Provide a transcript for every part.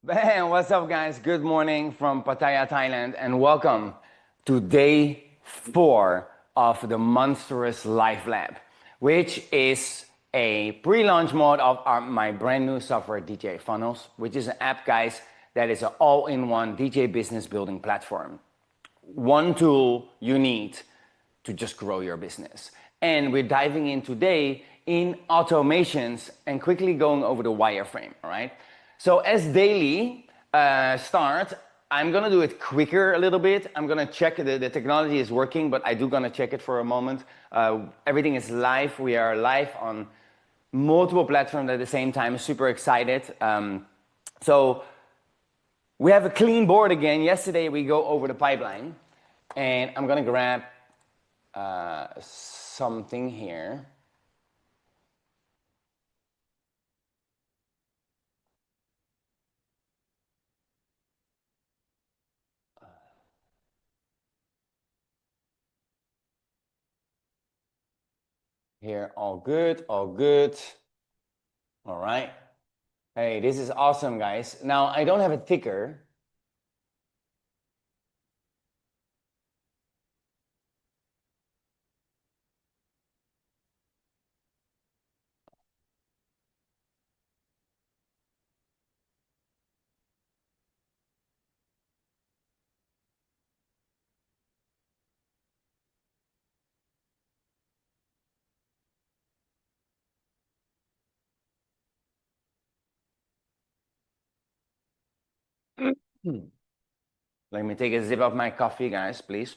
Bam! What's up, guys? Good morning from Pattaya, Thailand, and welcome to day 4 of the Monstrous Live Lab, which is a pre-launch mode of my brand new software, DJ Funnels, which is an app, guys, that is an all-in-one DJ business building platform. One tool you need to just grow your business. And we're diving in today in automations and quickly going over the wireframe, all right? So as daily start, I'm gonna do it quicker a little bit. I'm gonna check the technology is working, but I do gonna check it for a moment. Everything is live. We are live on multiple platforms at the same time. Super excited. So we have a clean board again. Yesterday we go over the pipeline, and I'm gonna grab something here. Here, all good, all good. All right. Hey, this is awesome, guys. Now, I don't have a ticker. Let me take a sip of my coffee, guys, please.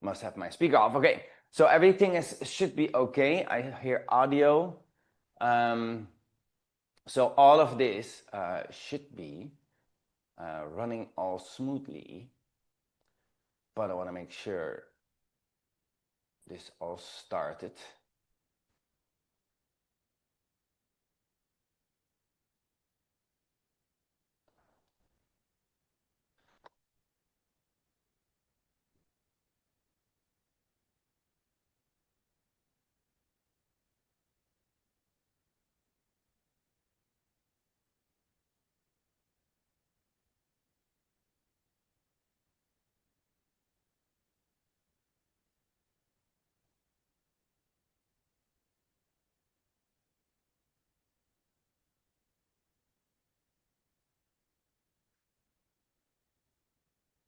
Must have my speaker off. Okay, so everything should be okay. I hear audio. So all of this should be running all smoothly, but I want to make sure this all started.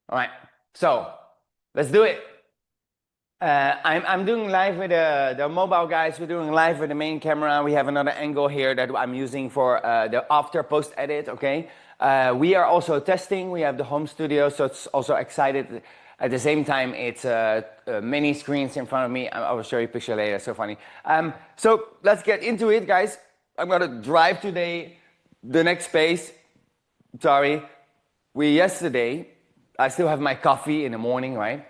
All right, so let's do it. I'm doing live with the mobile guys. We're doing live with the main camera. We have another angle here that I'm using for the after post edit, okay? We are also testing. We have the home studio, so it's also excited. At the same time, it's many screens in front of me. I will show you a picture later, so funny. So let's get into it, guys. I'm gonna drive today the next space. Sorry, yesterday, I still have my coffee in the morning, right?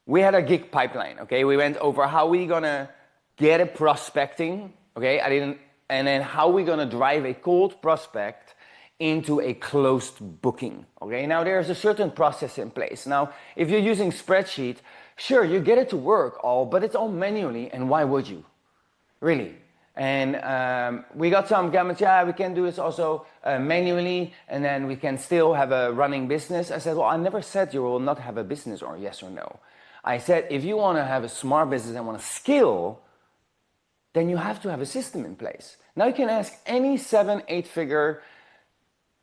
We had a gig pipeline, okay? We went over how we gonna get a prospecting, okay? And then how we gonna drive a cold prospect into a closed booking, okay? Now there's a certain process in place. Now, if you're using spreadsheet, sure, you get it to work all, but it's all manually, and why would you? Really? And we got some comments, yeah, we can do this also manually, and then we can still have a running business. I said, well, I never said you will not have a business, or yes or no. I said, if you want to have a smart business and want to scale, then you have to have a system in place. Now you can ask any 7, 8-figure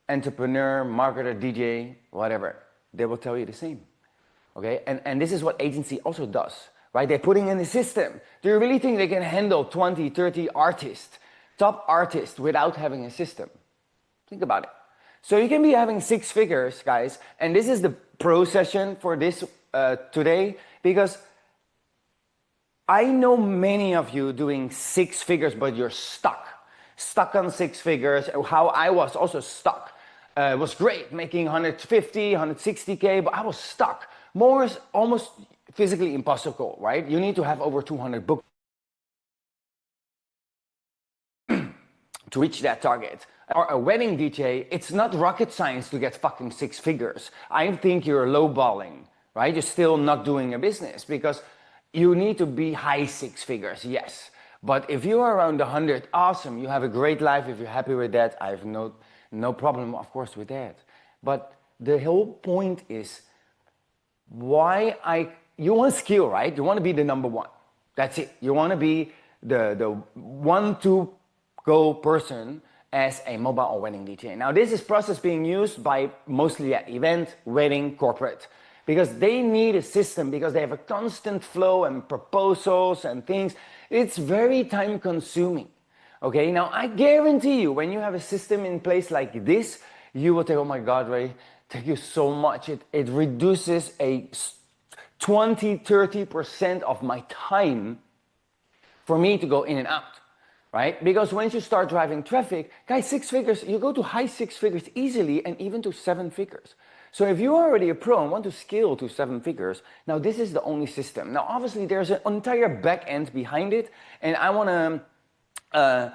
entrepreneur, marketer, DJ, whatever. They will tell you the same, okay? And this is what agency also does, right? They're putting in a system. Do you really think they can handle 20, 30 artists, top artists, without having a system? Think about it. So you can be having 6 figures, guys, and this is the pro session for this today, because I know many of you doing 6 figures, but you're stuck on 6 figures. How I was also stuck. It was great making 150, 160K, but I was stuck. More is almost physically impossible, right? You need to have over 200 books to reach that target. Or a wedding DJ, it's not rocket science to get fucking 6 figures. I think you're lowballing, right? You're still not doing a business because you need to be high six figures, yes. But if you are around 100, awesome, you have a great life. If you're happy with that, I have no problem, of course, with that. But the whole point is you want skill, right? You want to be the number one. That's it. You want to be the one to go person as a mobile or wedding DJ. Now this is process being used by mostly at event, wedding, corporate, because they need a system, because they have a constant flow and proposals and things. It's very time consuming. Okay, now I guarantee you, when you have a system in place like this, you will think, oh my God, Ray, thank you so much. It reduces a 20-30% of my time for me to go in and out, right? Because once you start driving traffic, guys, six figures, you go to high six figures easily, and even to seven figures. So if you're already a pro and want to scale to seven figures, now this is the only system. Now, obviously there's an entire back end behind it, and I want to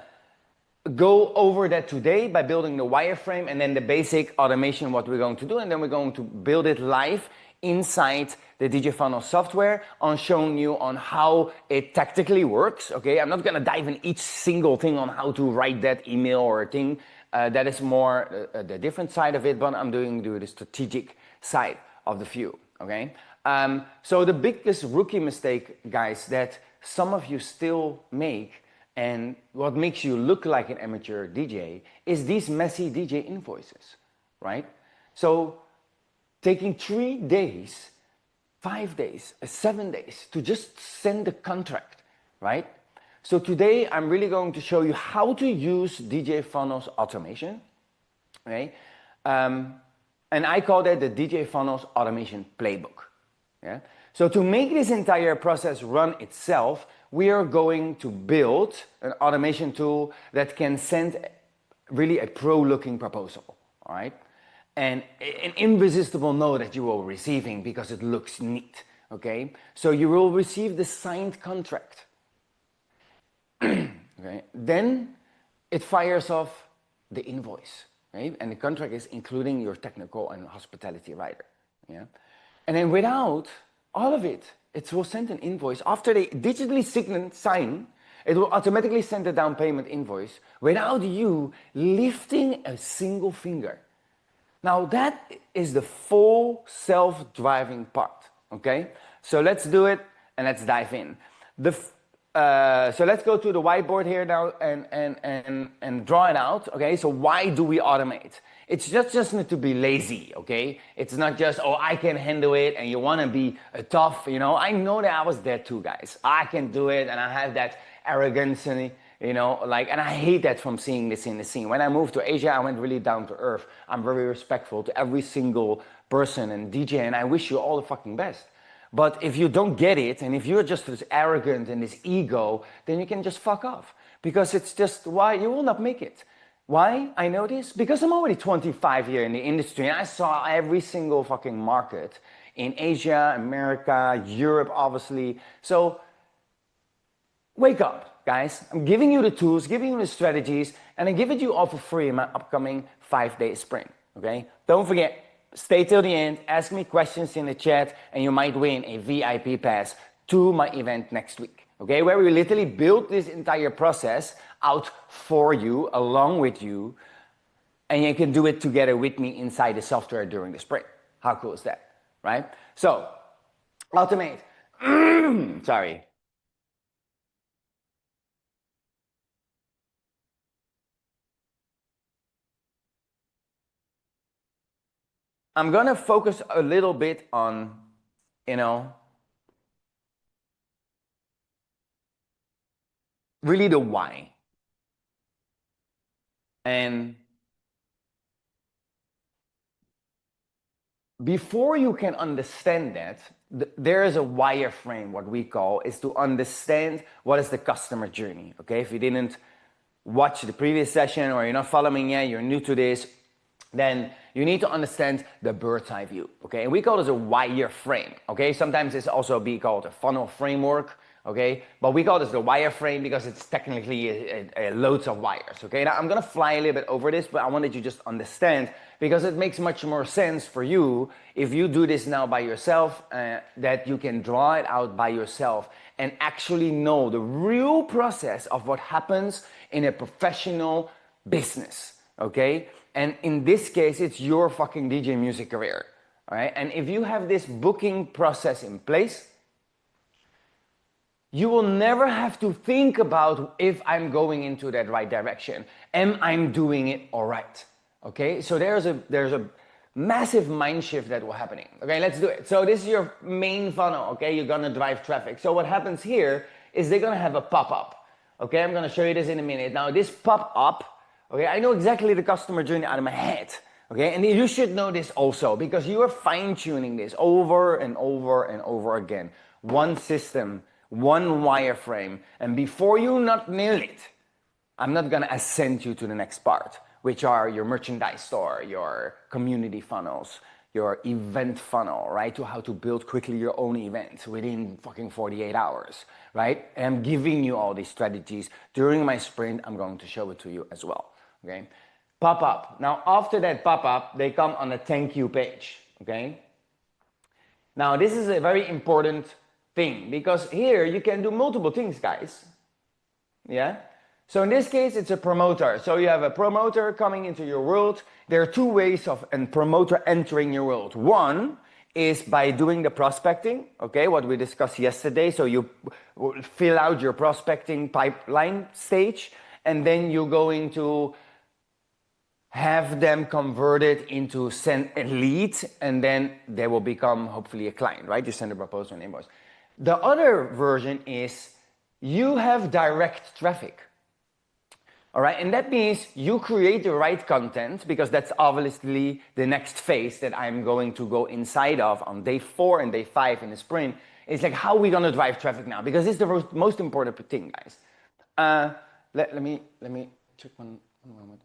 go over that today by building the wireframe and then the basic automation, what we're going to do, and then we're going to build it live inside the DJ Funnel software on showing you on how it tactically works. Okay, I'm not gonna dive in each single thing on how to write that email or a thing. That is more the different side of it, but I'm doing the strategic side of the view. Okay, so the biggest rookie mistake, guys, that some of you still make, and what makes you look like an amateur DJ, is these messy DJ invoices, right? So taking 3 days, 5 days, 7 days to just send the contract, right? So today I'm really going to show you how to use DJ Funnels automation, okay? And I call that the DJ Funnels automation playbook. Yeah? So to make this entire process run itself, we are going to build an automation tool that can send really a pro-looking proposal, all right? And an irresistible no that you will be receiving because it looks neat, okay? So you will receive the signed contract. Okay? Then it fires off the invoice, right? And the contract is including your technical and hospitality writer, yeah? And then without all of it, it will send an invoice. After they digitally sign, it will automatically send a down payment invoice without you lifting a single finger. Now that is the full self-driving part, okay? So let's do it and let's dive in. So let's go to the whiteboard here now and draw it out, okay? So why do we automate? It's just not to be lazy, okay? It's not just, oh, I can handle it and you wanna be tough, you know? I know that I was there too, guys. I can do it and I have that arrogance and, you know, like, and I hate that from seeing this in the scene. When I moved to Asia, I went really down to earth. I'm very respectful to every single person and DJ, and I wish you all the fucking best. But if you don't get it, and if you're just this arrogant and this ego, then you can just fuck off. Because it's just why you will not make it. Why I know this? Because I'm already 25 years in the industry, and I saw every single fucking market in Asia, America, Europe, obviously. So wake up, guys. I'm giving you the tools, giving you the strategies, and I give it you all for free in my upcoming 5-day sprint, okay? Don't forget, stay till the end, ask me questions in the chat, and you might win a VIP pass to my event next week, okay? Where we literally build this entire process out for you, along with you, and you can do it together with me inside the software during the sprint. How cool is that, right? So, automate. Sorry. I'm gonna focus a little bit on, you know, really the why. And before you can understand that, there is a wireframe, what we call, is to understand what is the customer journey, okay? If you didn't watch the previous session or you're not following yet, you're new to this, then you need to understand the bird's eye view, okay? And we call this a wireframe, okay? Sometimes it's also be called a funnel framework, okay? But we call this the wireframe because it's technically loads of wires, okay? Now I'm gonna fly a little bit over this, but I wanted you to just understand because it makes much more sense for you if you do this now by yourself, that you can draw it out by yourself and actually know the real process of what happens in a professional business, okay? And in this case, it's your fucking DJ music career, all right? And if you have this booking process in place, you will never have to think about if I'm going into that right direction. Am I doing it all right? Okay, so there's a massive mind shift that will happening. Okay, let's do it. So this is your main funnel, okay? You're gonna drive traffic. So what happens here is they're gonna have a pop-up. Okay, I'm gonna show you this in a minute. Now this pop-up, okay, I know exactly the customer journey out of my head. Okay, and you should know this also because you are fine-tuning this over and over and over again. One system, one wireframe, and before you not nail it, I'm not gonna ascend you to the next part, which are your merchandise store, your community funnels, your event funnel, right? To how to build quickly your own events within fucking 48 hours, right? And I'm giving you all these strategies. During my sprint, I'm going to show it to you as well, okay? Pop-up. Now, after that pop-up, they come on a thank you page, okay? Now, this is a very important thing because here you can do multiple things, guys. Yeah. So in this case, it's a promoter. So you have a promoter coming into your world. There are two ways of a promoter entering your world. One is by doing the prospecting, okay, what we discussed yesterday. So you fill out your prospecting pipeline stage, and then you're going to have them converted into send a lead, and then they will become hopefully a client, right? You send a proposal and invoice. The other version is you have direct traffic. All right, and that means you create the right content because that's obviously the next phase that I'm going to go inside of on day 4 and day 5 in the sprint. It's like, how are we gonna drive traffic now? Because it's the most important thing, guys. Let me check one moment.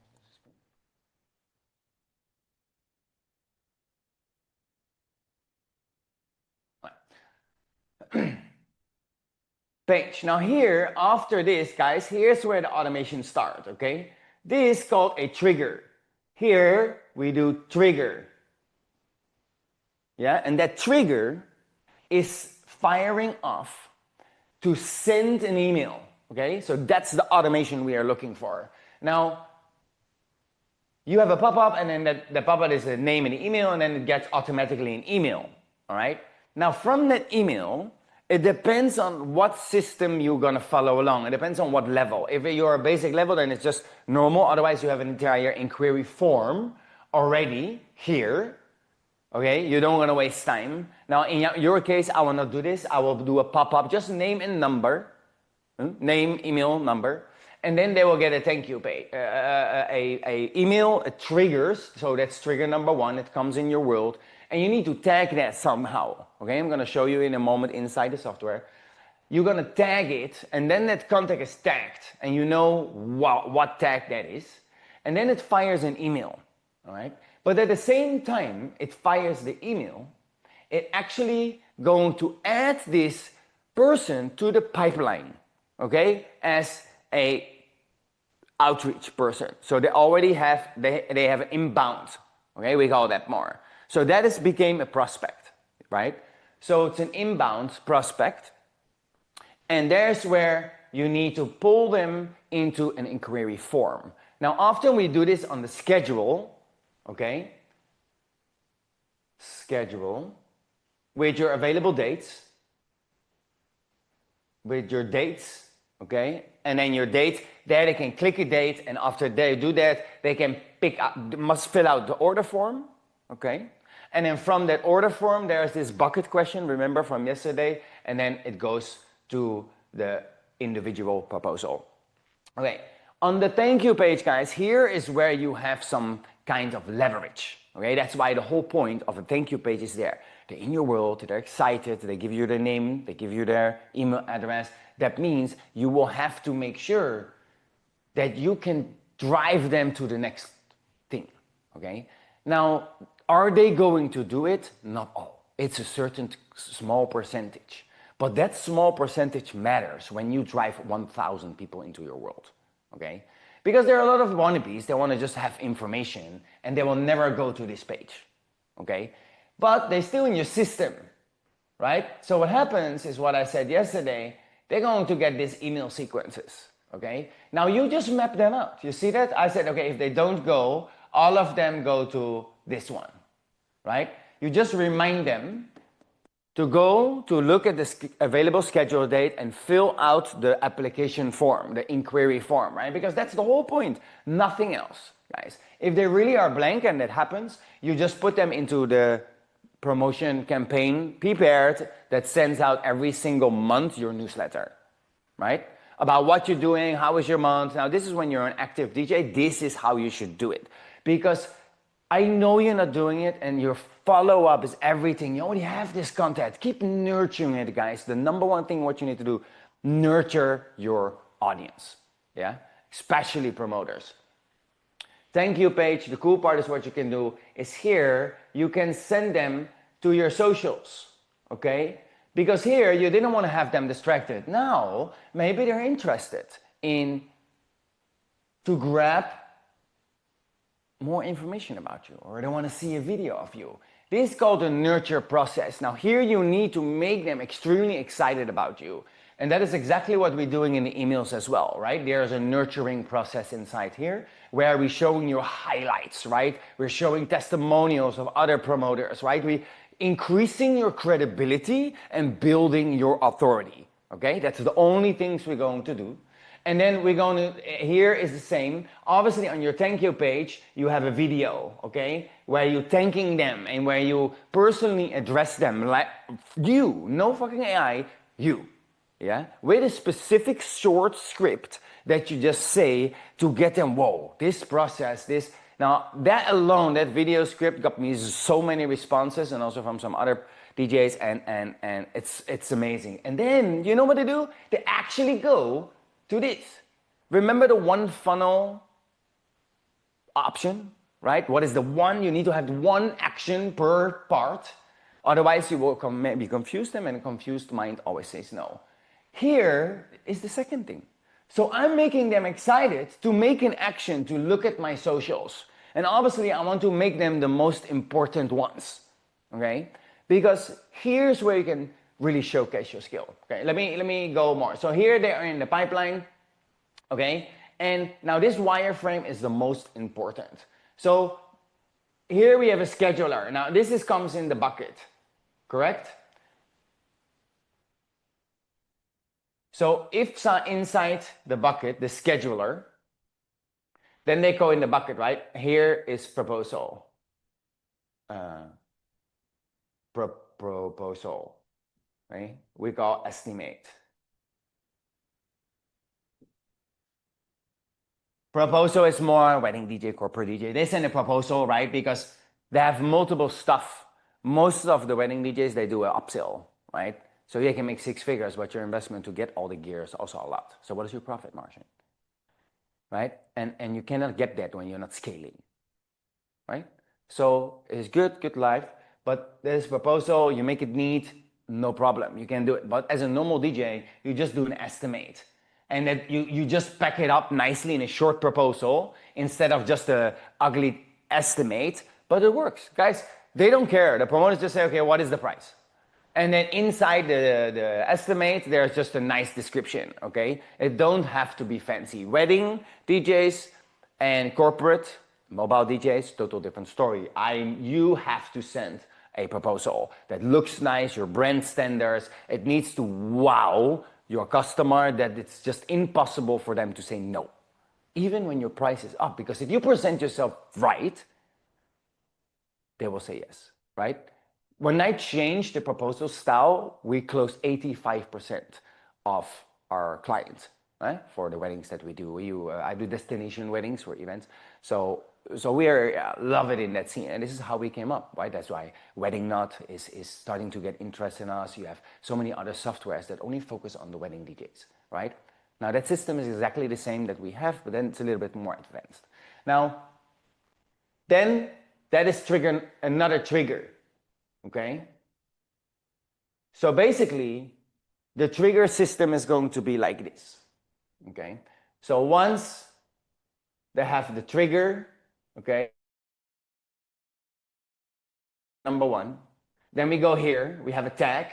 Page. Now here, after this, guys, here's where the automation starts, okay? This is called a trigger. Here, we do trigger. Yeah, and that trigger is firing off to send an email, okay? So that's the automation we are looking for. Now, you have a pop-up, and then the pop-up is a name and an email, and then it gets automatically an email, all right? Now, from that email, it depends on what system you're gonna follow along. It depends on what level. If you're a basic level, then it's just normal. Otherwise, you have an entire inquiry form already here. Okay, you don't wanna waste time. Now, in your case, I will not do this. I will do a pop-up, just name and number, name, email, number, and then they will get a thank you page, a email, it triggers. So that's trigger number 1. It comes in your world. And you need to tag that somehow, okay? I'm gonna show you in a moment inside the software. You're gonna tag it, and then that contact is tagged, and you know what tag that is. And then it fires an email, all right? But at the same time, it fires the email, it actually going to add this person to the pipeline, okay? As a outreach person. So they already have, they have inbound, okay? We call that more. So that has became a prospect, right? So it's an inbound prospect. And there's where you need to pull them into an inquiry form. Now, often we do this on the schedule, okay? Schedule with your available dates, with your dates, okay? And then your date, there they can click a date, and after they do that, they can pick up, must fill out the order form, okay? And then from that order form, there's this bucket question, remember from yesterday, and then it goes to the individual proposal. Okay, on the thank you page, guys, here is where you have some kind of leverage. Okay, that's why the whole point of a thank you page is there. They're in your world, they're excited, they give you their name, they give you their email address. That means you will have to make sure that you can drive them to the next thing, okay? Now, are they going to do it? Not all. It's a certain small percentage. But that small percentage matters when you drive 1,000 people into your world, okay? Because there are a lot of wannabes that want to just have information and they will never go to this page, okay? But they're still in your system, right? So what happens is what I said yesterday, they're going to get these email sequences, okay? Now you just map them out. You see that? I said, okay, if they don't go, all of them go to this one, right? You just remind them to go to look at the available schedule date and fill out the application form, the inquiry form, right? Because that's the whole point, nothing else, guys. If they really are blank and that happens, you just put them into the promotion campaign prepared that sends out every single month your newsletter, right? About what you're doing, how is your month. Now this is when you're an active DJ, this is how you should do it. Because I know you're not doing it and your follow-up is everything. You already have this content. Keep nurturing it, guys. The number one thing what you need to do, nurture your audience, yeah? Especially promoters. Thank you page. The cool part is what you can do is here, you can send them to your socials, okay? Because here you didn't want to have them distracted. Now, maybe they're interested in to grab more information about you, or they want to see a video of you. This is called the nurture process. Now here you need to make them extremely excited about you. And that is exactly what we're doing in the emails as well, right? There's a nurturing process inside here where we're showing you highlights, right? We're showing testimonials of other promoters, right? We're increasing your credibility and building your authority, okay? That's the only things we're going to do. And then we're going to, here is the same. Obviously on your thank you page, you have a video, okay? Where you're thanking them and where you personally address them like you, no fucking AI, you, yeah? With a specific short script that you just say to get them, whoa, this process, this. Now that alone, that video script got me so many responses and also from some other DJs and it's amazing. And then, you know what they do? They actually go to this. Remember the one funnel option, right? What is the one? You need to have one action per part. Otherwise you will maybe confuse them, and a confused mind always says no. Here is the second thing. So I'm making them excited to make an action to look at my socials. And obviously I want to make them the most important ones, okay? Because here's where you can really showcase your skill. Okay, let me go more. So here they are in the pipeline, okay? And now this wireframe is the most important. So here we have a scheduler. Now this comes in the bucket, correct? So if inside the bucket, the scheduler, then they go in the bucket, right? Here is proposal. Proposal. Right? We call estimate. Proposal is more wedding DJ, corporate DJ. They send a proposal, right? Because they have multiple stuff. Most of the wedding DJs, they do an upsell, right? So you can make 6 figures, but your investment to get all the gear is also a lot. So what is your profit margin? Right? And you cannot get that when you're not scaling, right? So it's good life, but there's proposal, you make it neat, no problem, you can do it. But as a normal DJ, you just do an estimate. And then you just pack it up nicely in a short proposal instead of just a ugly estimate, but it works. Guys, they don't care. The promoters just say, okay, what is the price? And then inside the estimate, there's just a nice description, okay? It don't have to be fancy. Wedding DJs and corporate mobile DJs, total different story. You have to send a proposal that looks nice, your brand standards. It needs to wow your customer that it's just impossible for them to say no. Even when your price is up, because if you present yourself right, they will say yes, right? When I changed the proposal style, we closed 85% of our clients, right? For the weddings that we do. I do destination weddings for events. So we love it in that scene. And this is how we came up, right? That's why Wedding Nut is starting to get interest in us. You have so many other softwares that only focus on the wedding DJs, right? Now that system is exactly the same that we have, but then it's a little bit more advanced. Now, then that is another trigger. Okay, so basically the trigger system is going to be like this. Okay, so once they have the trigger, okay, number one, then we go here, we have a tag,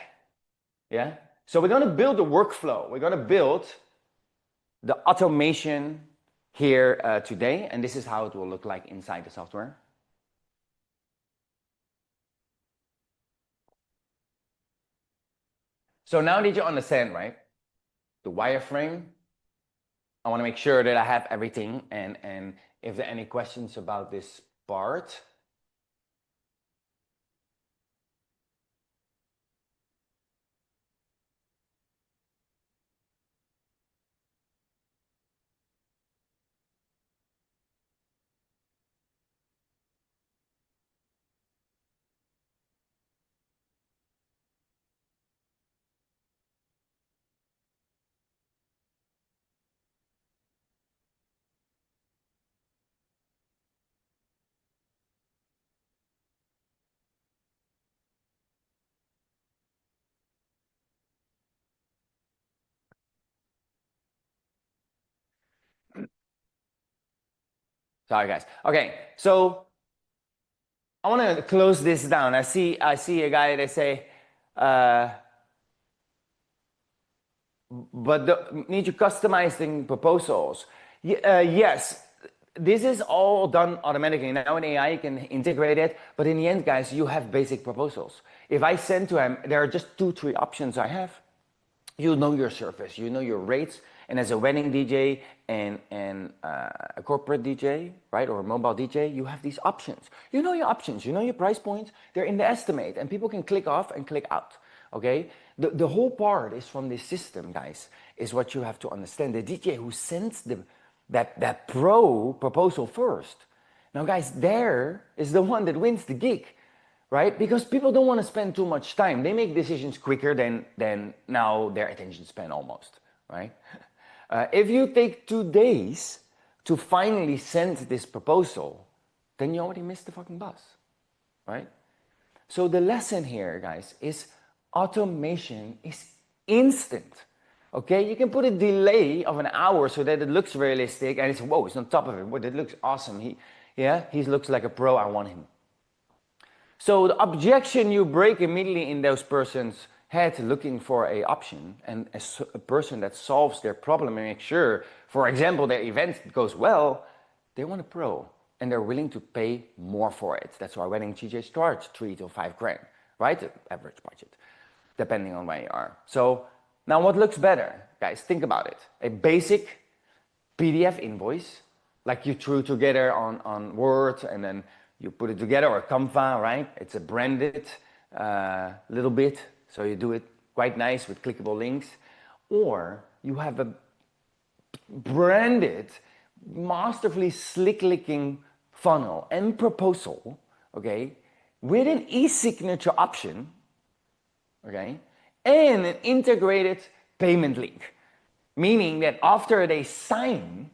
yeah. So we're going to build a workflow. We're going to build the automation here today, and this is how it will look like inside the software. So now did you understand, right? The wireframe. I want to make sure that I have everything, and if there are any questions about this part. Sorry, guys. Okay, so I want to close this down. I see a guy that say, but need you customizing proposals? Yes, this is all done automatically. Now in AI, you can integrate it, but in the end, guys, you have basic proposals. If I send to him, there are just 2-3 options I have. You know your service, you know your rates, and as a wedding DJ and a corporate DJ, right, or a mobile DJ, you have these options. You know your options, you know your price points, they're in the estimate, and people can click off and click out, okay? The whole part is from this system, guys, is what you have to understand. The DJ who sends that pro proposal first. Now, guys, there is the one that wins the gig, right? Because people don't want to spend too much time. They make decisions quicker than now their attention span almost, right? If you take 2 days to finally send this proposal, then you already missed the fucking bus, right? So the lesson here, guys, is automation is instant, okay? You can put a delay of an hour so that it looks realistic and it's, whoa, it's on top of it. Whoa, that looks awesome. He looks like a pro, I want him. So the objection you break immediately in those person's head looking for a option, and a person that solves their problem and makes sure, for example, their event goes well, they want a pro and they're willing to pay more for it. That's why wedding DJ starts 3 to 5 grand, right? The average budget, depending on where you are. So now what looks better? Guys, think about it. A basic PDF invoice, like you threw together on Word and then you put it together, or Canva, right? It's a branded little bit, so you do it quite nice with clickable links. Or you have a branded, masterfully slick-looking funnel and proposal, okay, with an e-signature option, okay, and an integrated payment link, meaning that after they sign,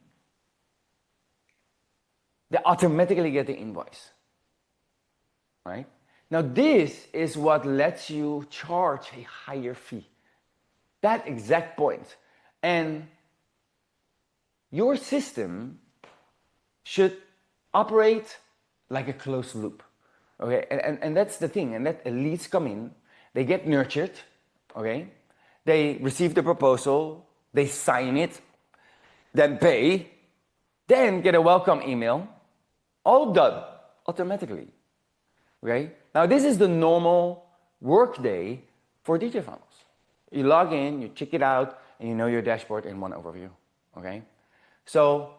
they automatically get the invoice. Right? Now this is what lets you charge a higher fee. That exact point. And your system should operate like a closed loop. Okay, and that's the thing. And that leads come in, they get nurtured, okay? They receive the proposal, they sign it, then pay, then get a welcome email, all done automatically. Okay? Now this is the normal work day for DJ funnels. You log in, you check it out, and you know your dashboard in one overview. Okay? So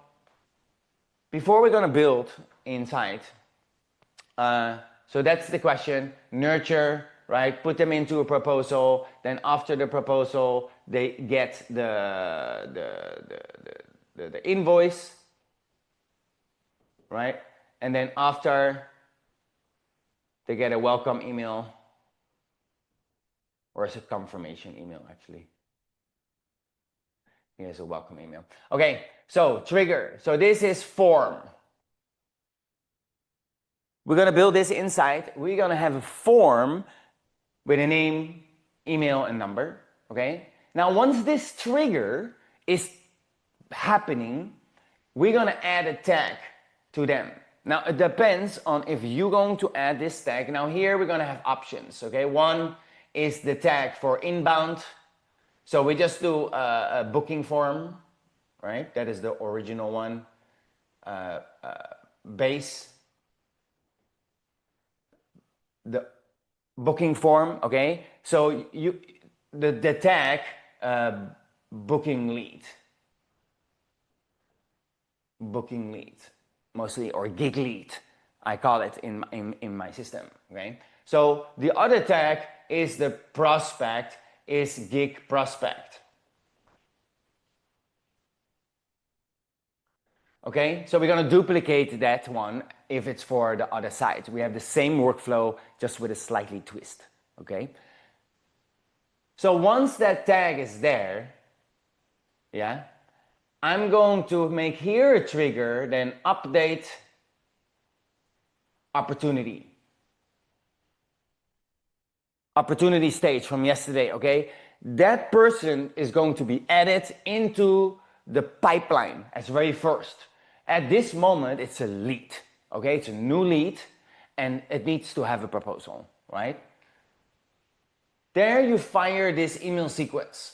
before we're gonna build inside, so that's the question, nurture, right? Put them into a proposal, then after the proposal, they get the invoice, right? And then after, they get a welcome email, or is it confirmation email actually? Here's a welcome email. Okay, so trigger. So this is form. We're gonna build this inside. We're gonna have a form with a name, email, and number, okay? Now, once this trigger is happening, we're going to add a tag to them. Now, it depends on if you're going to add this tag. Now, here we're going to have options, okay? One is the tag for inbound. So we just do a booking form, right? That is the original one. Base. The booking form, okay? So the tag booking lead. Booking lead, mostly, or gig lead, I call it in my system, okay? So the other tag is the prospect, is gig prospect. Okay, so we're gonna duplicate that one if it's for the other side. We have the same workflow, just with a slightly twist, okay? So once that tag is there, yeah, I'm going to make here a trigger, then update opportunity. Opportunity stage from yesterday, okay? That person is going to be added into the pipeline as very first. At this moment, it's a lead, okay? It's a new lead, and it needs to have a proposal, right? There you fire this email sequence.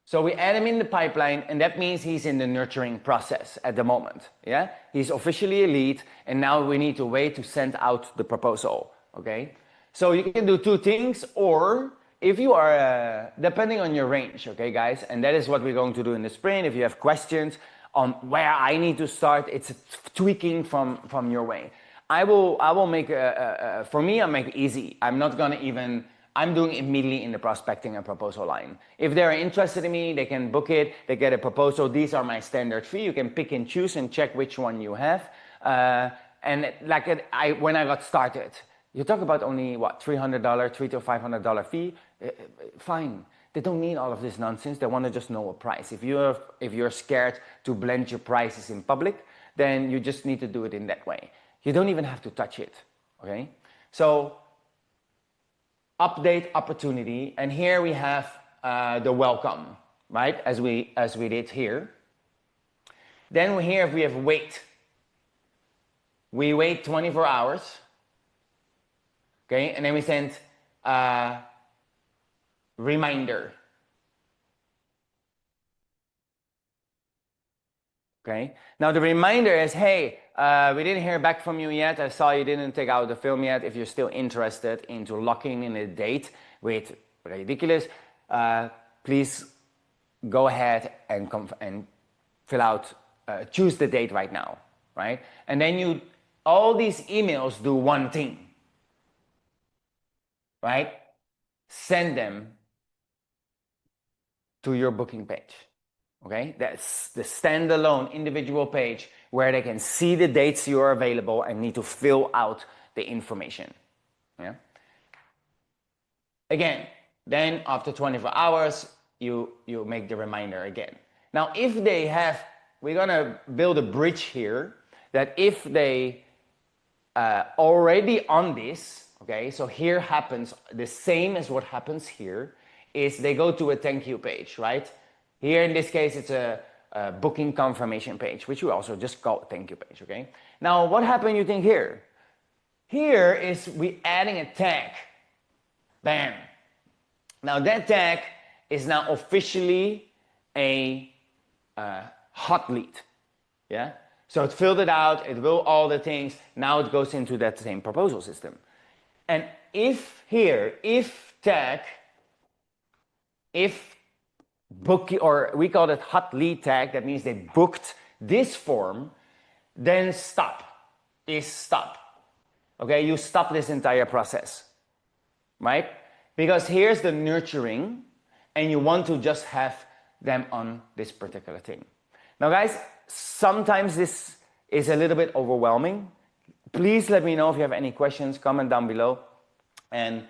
So we add him in the pipeline, and that means he's in the nurturing process at the moment, yeah? He's officially a lead, and now we need to wait to send out the proposal, okay? So you can do two things, or if you are, depending on your range, okay, guys? And that is what we're going to do in the sprint. If you have questions on where I need to start, it's tweaking from your way. I will make, for me, I'll make it easy. I'm not gonna even, I'm doing immediately in the prospecting and proposal line. If they're interested in me, they can book it, they get a proposal. These are my standard fee. You can pick and choose and check which one you have. And like when I got started, you talk about only what, $300, $300 to $500 fee, fine. They don't need all of this nonsense. They want to just know a price. If you're scared to blend your prices in public, then you just need to do it in that way. You don't even have to touch it, okay? So update opportunity, and here we have the welcome, right? As we did here. Then here we have wait. We wait 24 hours, okay? And then we send reminder. Okay. Now the reminder is, hey, we didn't hear back from you yet. I saw you didn't take out the film yet. If you're still interested into locking in a date with Raydiculous, please go ahead and fill out, choose the date right now, right? And then all these emails do one thing, right? Send them to your booking page. Okay, that's the standalone individual page where they can see the dates you are available and need to fill out the information. Yeah. Again, then after 24 hours, you make the reminder again. Now, if they have, we're gonna build a bridge here that if they already on this, okay, so here happens the same as what happens here, is they go to a thank you page, right? Here in this case, it's a booking confirmation page, which we also just call a thank you page, okay? Now, what happened, you think, here? Here is we adding a tag. Bam. Now, that tag is now officially a hot lead, yeah? So it filled it out, it will all the things, now it goes into that same proposal system. And if tag, if book, or we call it hot lead tag, that means they booked this form, then stop. Okay, you stop this entire process, right? Because here's the nurturing, and you want to just have them on this particular thing. Now guys, sometimes this is a little bit overwhelming. Please let me know if you have any questions, comment down below. And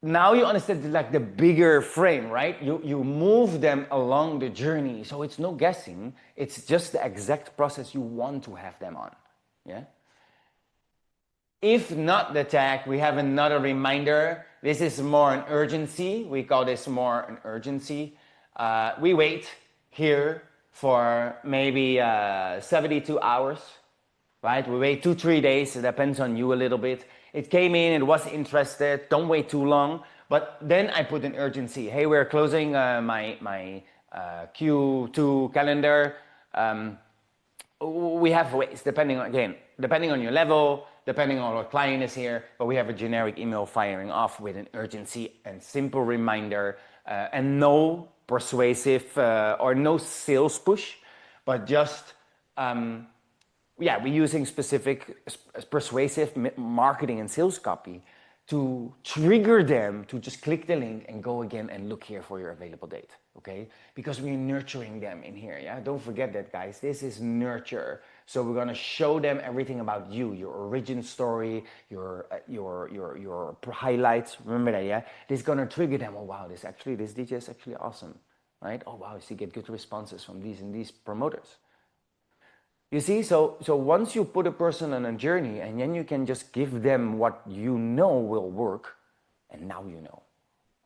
now you understand like the bigger frame, right? You move them along the journey. So it's no guessing. It's just the exact process you want to have them on. Yeah. If not the tag, we have another reminder. This is more an urgency. We call this more an urgency. We wait here for maybe 72 hours, right? We wait 2-3 days. It depends on you a little bit. It came in, it was interested. Don't wait too long. But then I put an urgency. Hey, we're closing my Q2 calendar. We have ways, depending on your level, depending on what client is here, but we have a generic email firing off with an urgency and simple reminder, and no persuasive or no sales push, but just we're using specific persuasive marketing and sales copy to trigger them to just click the link and go again and look here for your available date, okay? Because we're nurturing them in here, yeah? Don't forget that, guys. This is nurture. So we're gonna show them everything about you, your origin story, your highlights. Remember that, yeah? This is gonna trigger them. Oh wow, this DJ is actually awesome, right? Oh wow, you get good responses from these and these promoters. You see, so once you put a person on a journey and then you can just give them what you know will work, and now you know,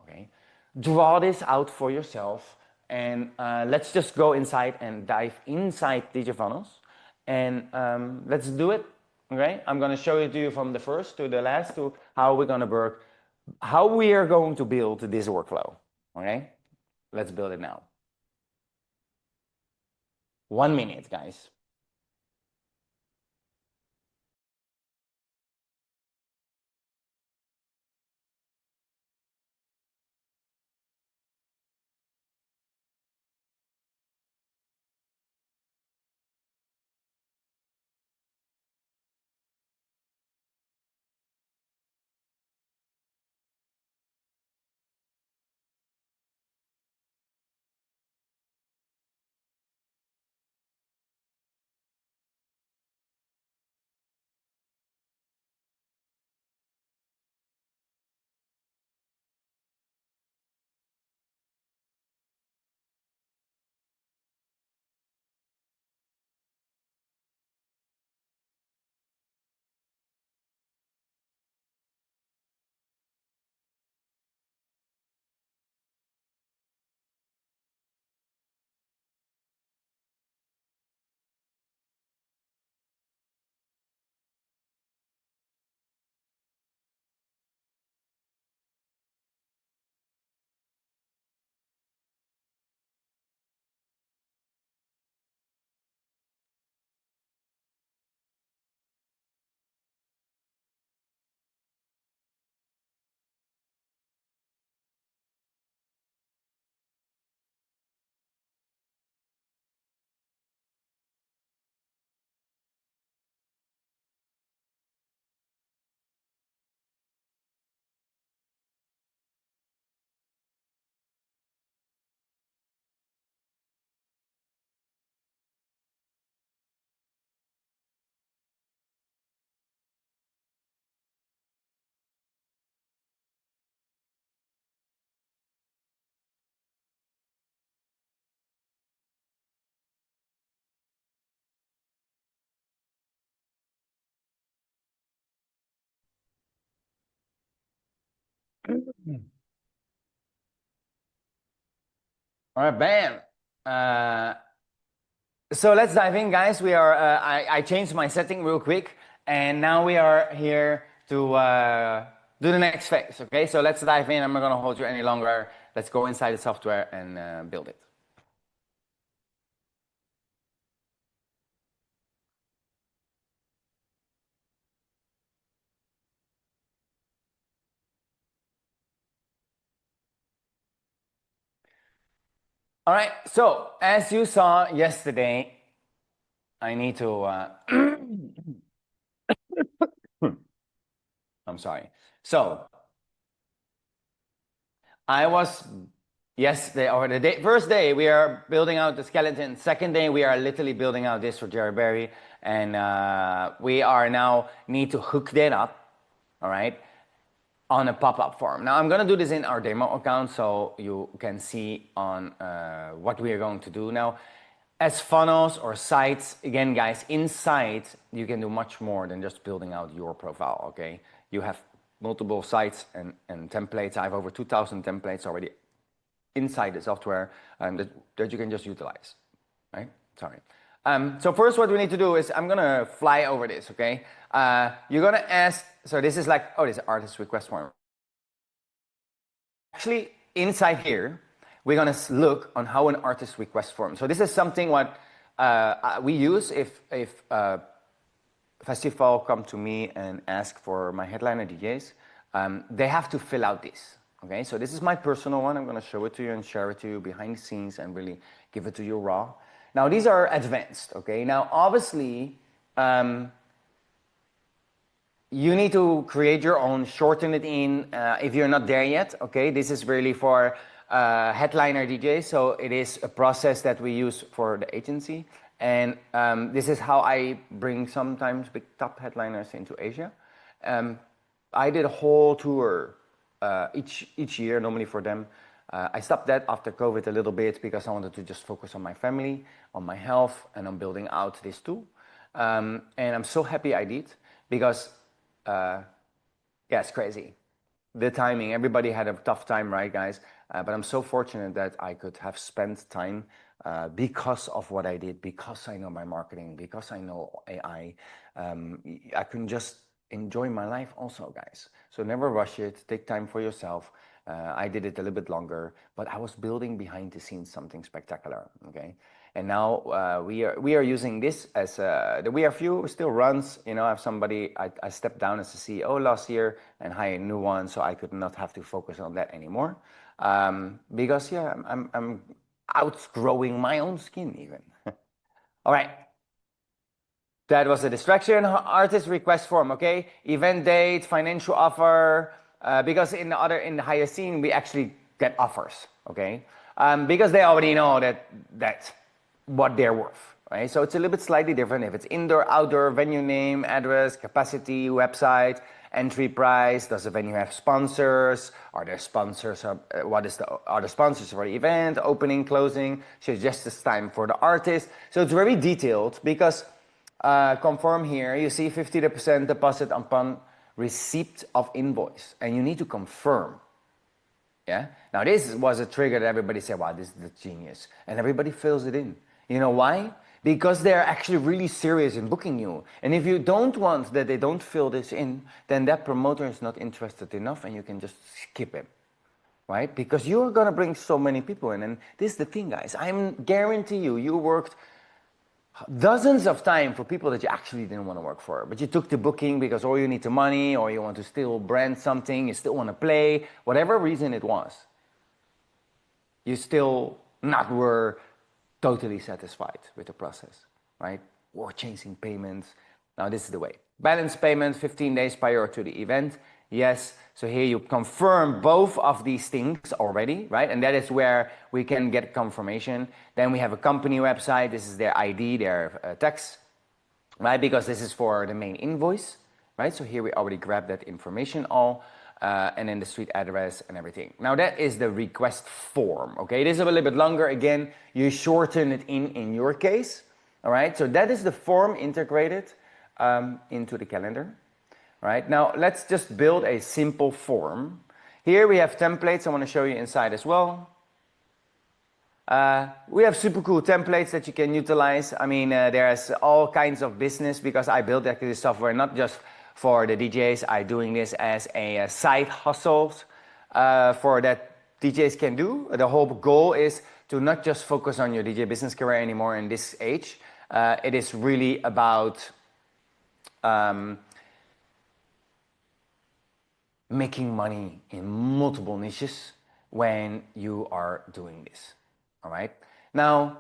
okay? Draw this out for yourself, and let's just go inside and dive inside DJ Funnels, and let's do it, okay? I'm gonna show it to you from the first to the last to how we're gonna work, how we are going to build this workflow, okay? Let's build it now. 1 minute, guys. All right, bam. So let's dive in, guys. We are. I changed my setting real quick, and now we are here to do the next phase. Okay, so let's dive in. I'm not gonna hold you any longer. Let's go inside the software and build it. All right. So as you saw yesterday, I need to. I'm sorry. So I was yesterday or the day, first day we are building out the skeleton. Second day we are literally building out this for Jerry Berry, and we are now need to hook that up. All right, on a pop-up form. Now I'm gonna do this in our demo account so you can see on what we are going to do now. as funnels or sites, again, guys, inside, you can do much more than just building out your profile, okay? You have multiple sites and templates. I have over 2,000 templates already inside the software that you can just utilize, right? Sorry. So first what we need to do is, I'm gonna fly over this, okay? You're gonna ask, so this is like, oh, this is artist request form. Actually, inside here, we're gonna look on how an artist request form. So this is something what we use if festival come to me and ask for my headliner DJs. They have to fill out this. Okay, so this is my personal one. I'm gonna show it to you and share it to you behind the scenes and really give it to you raw. Now these are advanced, okay? Now obviously, you need to create your own, shorten it in if you're not there yet, okay? This is really for headliner DJs, so it is a process that we use for the agency. And this is how I bring sometimes big top headliners into Asia. I did a whole tour each year, normally for them. I stopped that after COVID a little bit because I wanted to just focus on my family, on my health, and on building out this tool. And I'm so happy I did because, yeah, it's crazy. The timing, everybody had a tough time, right, guys? But I'm so fortunate that I could have spent time because of what I did, because I know my marketing, because I know AI. I can just enjoy my life also, guys. So never rush it, take time for yourself. I did it a little bit longer, but I was building behind the scenes something spectacular, okay? And now we are using this as the We Are Few still runs. You know, I have somebody, I stepped down as a CEO last year and hired a new one, so I could not have to focus on that anymore. Because yeah, I'm outgrowing my own skin even. All right. That was a distraction. Artist request form, okay? Event date, financial offer, because in the higher scene, we actually get offers, okay? Because they already know that what they're worth, right? So it's a little bit slightly different if it's indoor, outdoor, venue name, address, capacity, website, entry price. Does the venue have sponsors? Are there sponsors? Are the sponsors for the event? Opening, closing, suggested time for the artist. So it's very detailed because confirm here, you see 50% deposit upon receipt of invoice, and you need to confirm. Yeah. Now this was a trigger that everybody said, wow, this is the genius, and everybody fills it in. You know why? Because they're actually really serious in booking you. And if you don't want that they don't fill this in, then that promoter is not interested enough and you can just skip it, right? Because you're gonna bring so many people in. And this is the thing, guys, I'm guarantee you worked dozens of time for people that you actually didn't want to work for, but you took the booking because or you need the money or you want to still brand something, you still want to play, whatever reason it was, you still not were totally satisfied with the process, right? Or chasing payments. Now this is the way. Balance payments 15 days prior to the event. Yes, so here you confirm both of these things already, right? And that is where we can get confirmation. Then we have a company website. This is their ID, their tax, right? Because this is for the main invoice, right? So here we already grabbed that information all, and then the street address and everything. Now that is the request form, okay? This is a little bit longer. Again, you shorten it in your case, all right? So that is the form integrated into the calendar. Right, now let's just build a simple form. Here we have templates. I want to show you inside as well. We have super cool templates that you can utilize. I mean, there's all kinds of business because I built this software not just for the DJs. I'm doing this as a side hustles for that DJs can do. The whole goal is to not just focus on your DJ business career anymore in this age. It is really about making money in multiple niches when you are doing this, all right? Now,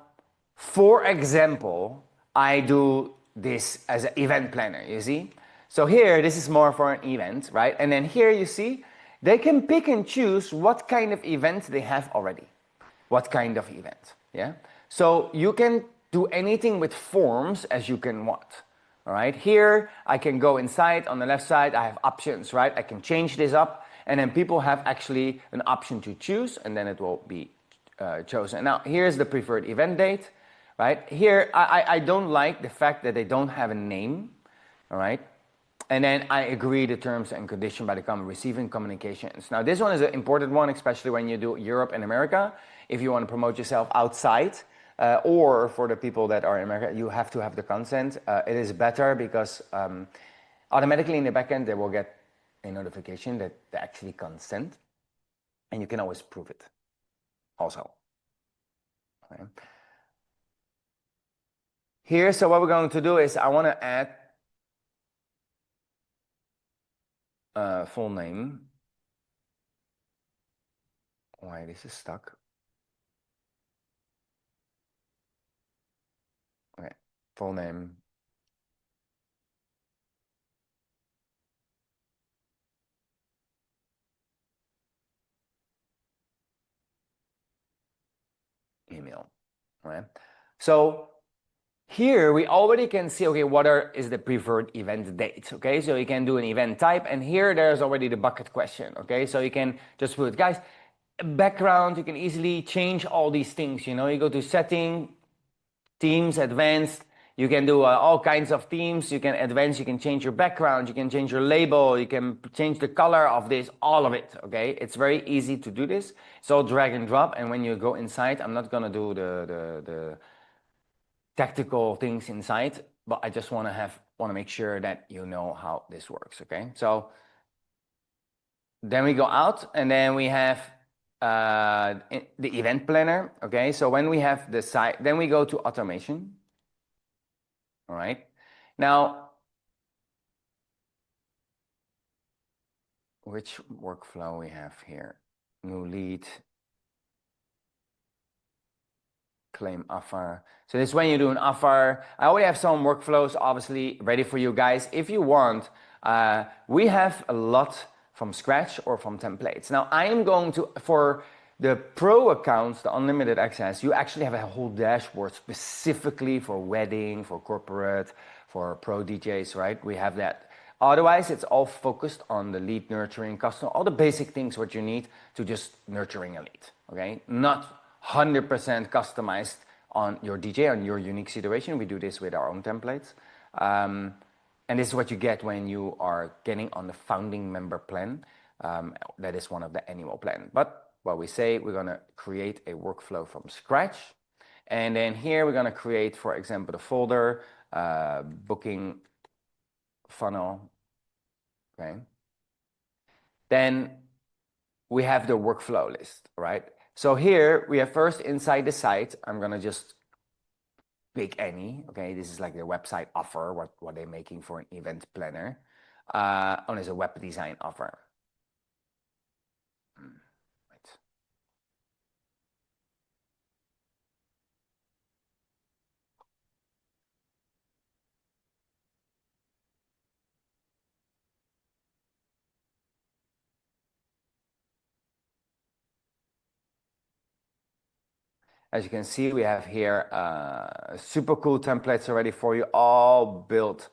for example, I do this as an event planner, you see? So here, this is more for an event, right? And then here you see, they can pick and choose what kind of event they have already. What kind of event, yeah? So you can do anything with forms as you can want. All right, here I can go inside on the left side, I have options, right? I can change this up and then people have actually an option to choose and then it will be chosen. Now here's the preferred event date, right? Here, I don't like the fact that they don't have a name, all right? And then I agree the terms and conditions by the receiving communications. Now, this one is an important one, especially when you do Europe and America. If you want to promote yourself outside, or for the people that are in America, you have to have the consent. It is better because automatically in the backend, they will get a notification that they actually consent, and you can always prove it also. Okay. Here, so what we're going to do is I want to add full name. Why this is stuck? Okay, full name. Email, right? So here we already can see, okay, what is the preferred event date, okay? So you can do an event type, and here there's already the bucket question, okay? So you can just put, guys, background, you can easily change all these things, you know, you go to setting, themes, advanced, you can do all kinds of themes, you can advance, you can change your background, you can change your label, you can change the color of this, all of it, okay? It's very easy to do this. It's all drag and drop, and when you go inside, I'm not gonna do the tactical things inside, but I just want to make sure that you know how this works, okay? So then we go out, and then we have the event planner, okay? So when we have the site, then we go to automation, all right? Now, which workflow we have here? New lead, claim offer. So this is when you do an offer. I already have some workflows obviously ready for you guys. If you want, we have a lot from scratch or from templates. Now I am going to, for the pro accounts, the unlimited access, you actually have a whole dashboard specifically for wedding, for corporate, for pro DJs, right? We have that. Otherwise, it's all focused on the lead nurturing, customer, all the basic things what you need to just nurturing a lead, okay? Not 100% customized on your DJ, on your unique situation. We do this with our own templates. And this is what you get when you are getting on the founding member plan. That is one of the annual plan. But what we say, we're gonna create a workflow from scratch. And then here we're gonna create, for example, the folder, booking funnel, okay? Then we have the workflow list, right? So here we have first inside the site, I'm gonna just pick any, okay? This is like the website offer, what they're making for an event planner. Oh, there's a web design offer. Right. As you can see, we have here super cool templates already for you, all built,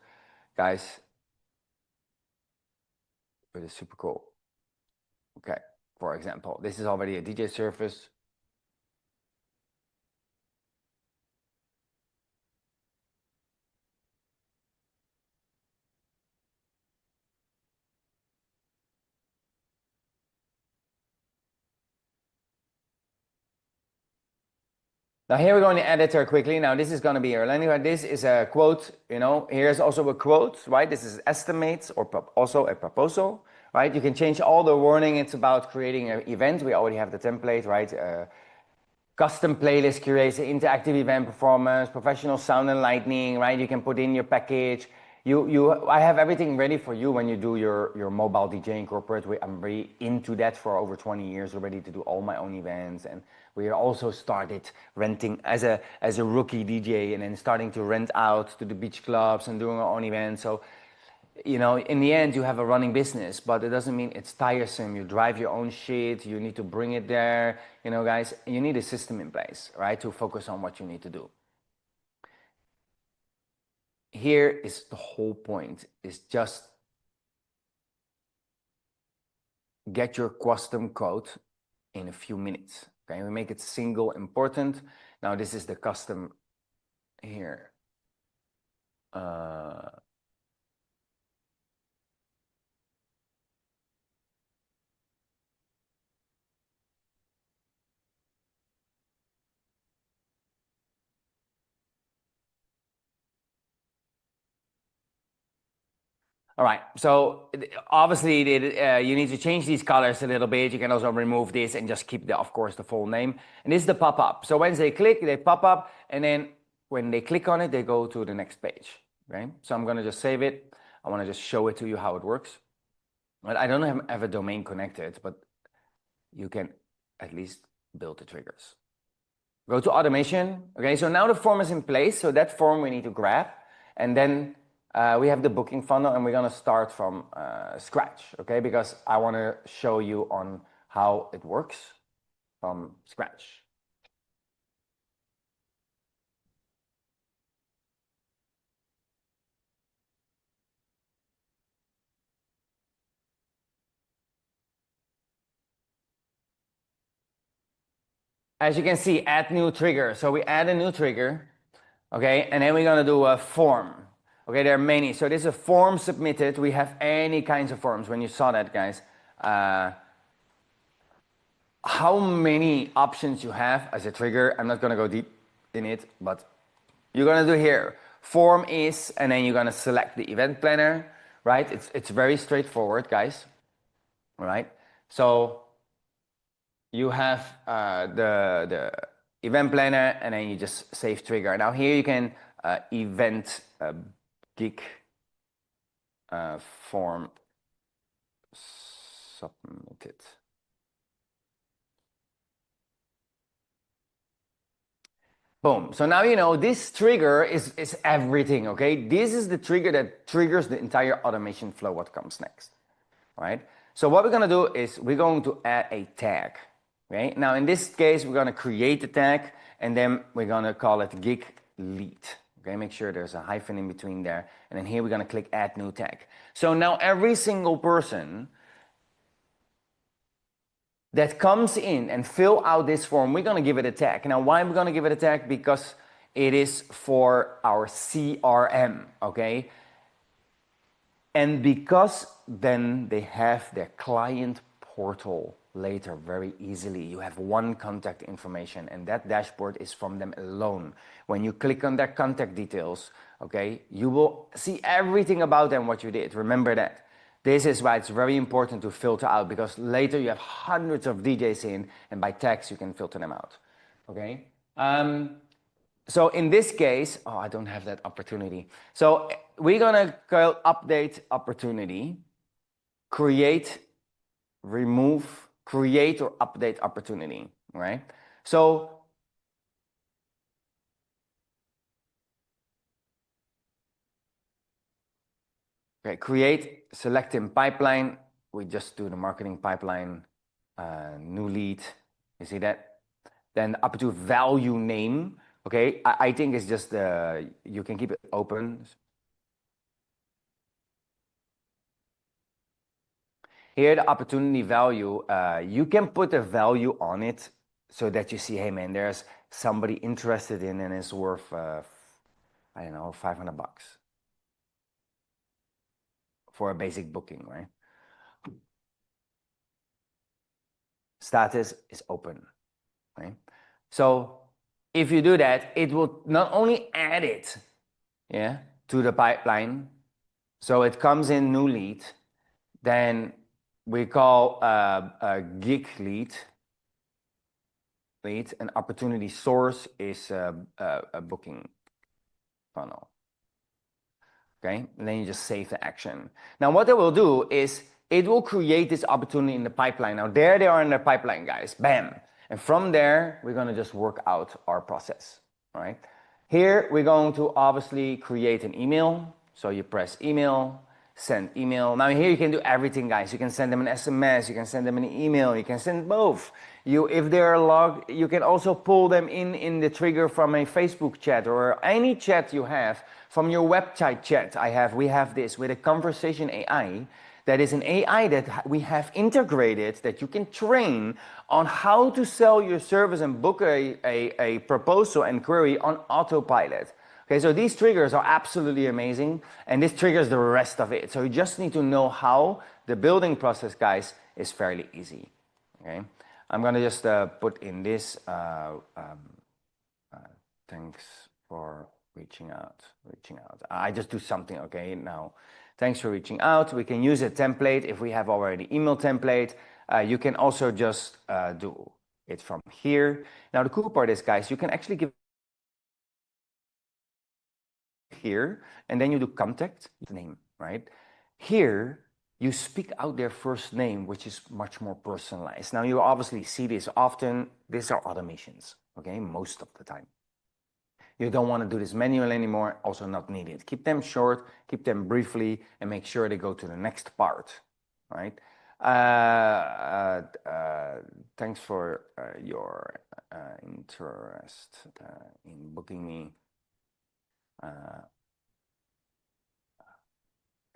guys. It is super cool. Okay, for example, this is already a DJ service. Now here we're going to editor quickly. Now this is going to be your landing page. This is a quote, you know, here's also a quote, right? This is estimates or also a proposal, right? You can change all the wording. It's about creating an event. We already have the template, right? Custom playlist curates, interactive event performance, professional sound and lighting, right? You can put in your package. I have everything ready for you when you do your mobile DJing corporate. I'm very into that for over 20 years already to do all my own events. And we also started renting as a rookie DJ and then starting to rent out to the beach clubs and doing our own events. So, you know, in the end, you have a running business, but it doesn't mean it's tiresome. You drive your own shit. You need to bring it there. You know, guys, you need a system in place, right? To focus on what you need to do. Here is the whole point, is just get your custom code in a few minutes, okay? We make it single important. Now this is the custom here. All right, so obviously you need to change these colors a little bit. You can also remove this and just keep, of course, the full name. And this is the pop-up. So once they click, they pop up, and then when they click on it, they go to the next page. Okay, so I'm gonna just save it. I wanna just show it to you how it works. But I don't have a domain connected, but you can at least build the triggers. Go to automation. Okay, so now the form is in place. So that form we need to grab, and then we have the booking funnel, and we're gonna start from scratch, okay? Because I wanna show you on how it works from scratch. As you can see, add new trigger. So we add a new trigger, okay? And then we're gonna do a form. Okay, there are many. So this is a form submitted. We have any kinds of forms. When you saw that, guys, how many options you have as a trigger. I'm not gonna go deep in it, but you're gonna do here. Form is, and then you're gonna select the event planner, right? It's very straightforward, guys. All right. So you have the event planner, and then you just save trigger. Now here you can event gig form submitted. Boom. So now you know this trigger is everything, okay? This is the trigger that triggers the entire automation flow, what comes next, right? So what we're gonna do is we're going to add a tag, okay? Now in this case, we're gonna create the tag, and then we're gonna call it gig lead, okay? Make sure there's a hyphen in between there, and then here we're gonna click add new tag. So now every single person that comes in and fill out this form, we're gonna give it a tag. Now, why are we gonna give it a tag? Because it is for our CRM, okay? And because then they have their client portal later very easily. You have one contact information, and that dashboard is from them alone. When you click on their contact details, okay, you will see everything about them, what you did. Remember that. This is why it's very important to filter out, because later you have hundreds of DJs in, and by text you can filter them out, okay? So in this case, oh, I don't have that opportunity. So we're gonna call update opportunity, create, remove, create or update opportunity, right? So okay, create, select in pipeline. We just do the marketing pipeline, new lead. You see that? Then up to value name. Okay, I think it's just you can keep it open. Here, the opportunity value, you can put a value on it so that you see, hey man, there's somebody interested in, and it's worth, I don't know, 500 bucks for a basic booking, right? Status is open, right? So if you do that, it will not only add it, yeah, to the pipeline, so it comes in new lead, then we call a gig lead, and opportunity source is a booking funnel. Okay, and then you just save the action. Now what it will do is it will create this opportunity in the pipeline. Now there they are in the pipeline, guys, bam. And from there, we're gonna just work out our process, all right? Here, we're going to obviously create an email. So you press email, send email. Now here you can do everything, guys. You can send them an SMS, you can send them an email, you can send both. If they're logged, you can also pull them in the trigger from a Facebook chat or any chat you have from your website chat. We have this with a conversation AI. That is an AI that we have integrated that you can train on how to sell your service and book a proposal and query on autopilot. Okay, so these triggers are absolutely amazing, and this triggers the rest of it. So you just need to know how the building process, guys, is fairly easy. Okay, I'm gonna just put in this. Thanks for reaching out. I just do something. Okay, now, thanks for reaching out. We can use a template if we have already email template. You can also just do it from here. Now the cool part is, guys, you can actually give here, and then you do contact name, right? Here, you speak out their first name, which is much more personalized. Now, you obviously see this often. These are automations, okay, most of the time. You don't want to do this manual anymore, also not needed. Keep them short, keep them briefly, and make sure they go to the next part, right? Thanks for your interest in booking me.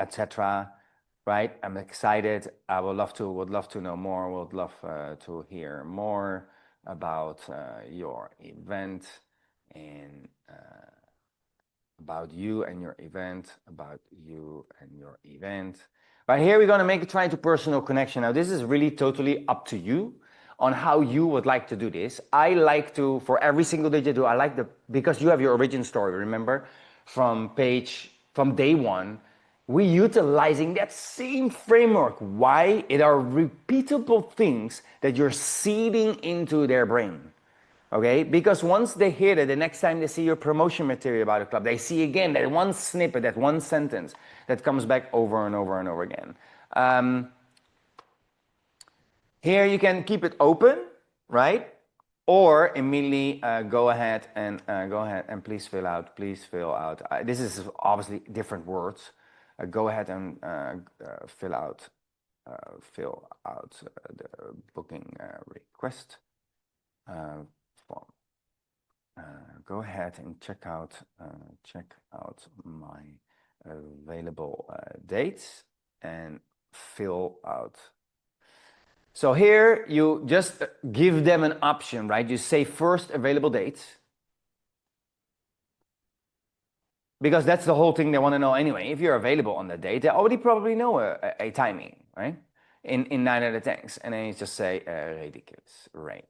Etc. Right? I'm excited. I would love to know more. Would love to hear more about your event and about you and your event. Right here, we're gonna make it try to personal connection. Now, this is really totally up to you on how you would like to do this. I like to, for every single digit, I like because you have your origin story, remember? From day one, we utilizing that same framework. Why? It are repeatable things that you're seeding into their brain. Okay, because once they hear it, the next time they see your promotion material about a club, they see again that one snippet, that one sentence that comes back over and over and over again. Here you can keep it open, right? Or immediately go ahead and please fill out. This is obviously different words. Go ahead and fill out the booking request form. Go ahead and check out my available dates and fill out. So here you just give them an option, right? You say first available dates, because that's the whole thing they want to know anyway. If you're available on that date, they already probably know a timing, right? In 9 out of 10. And then you just say Raydiculous, right?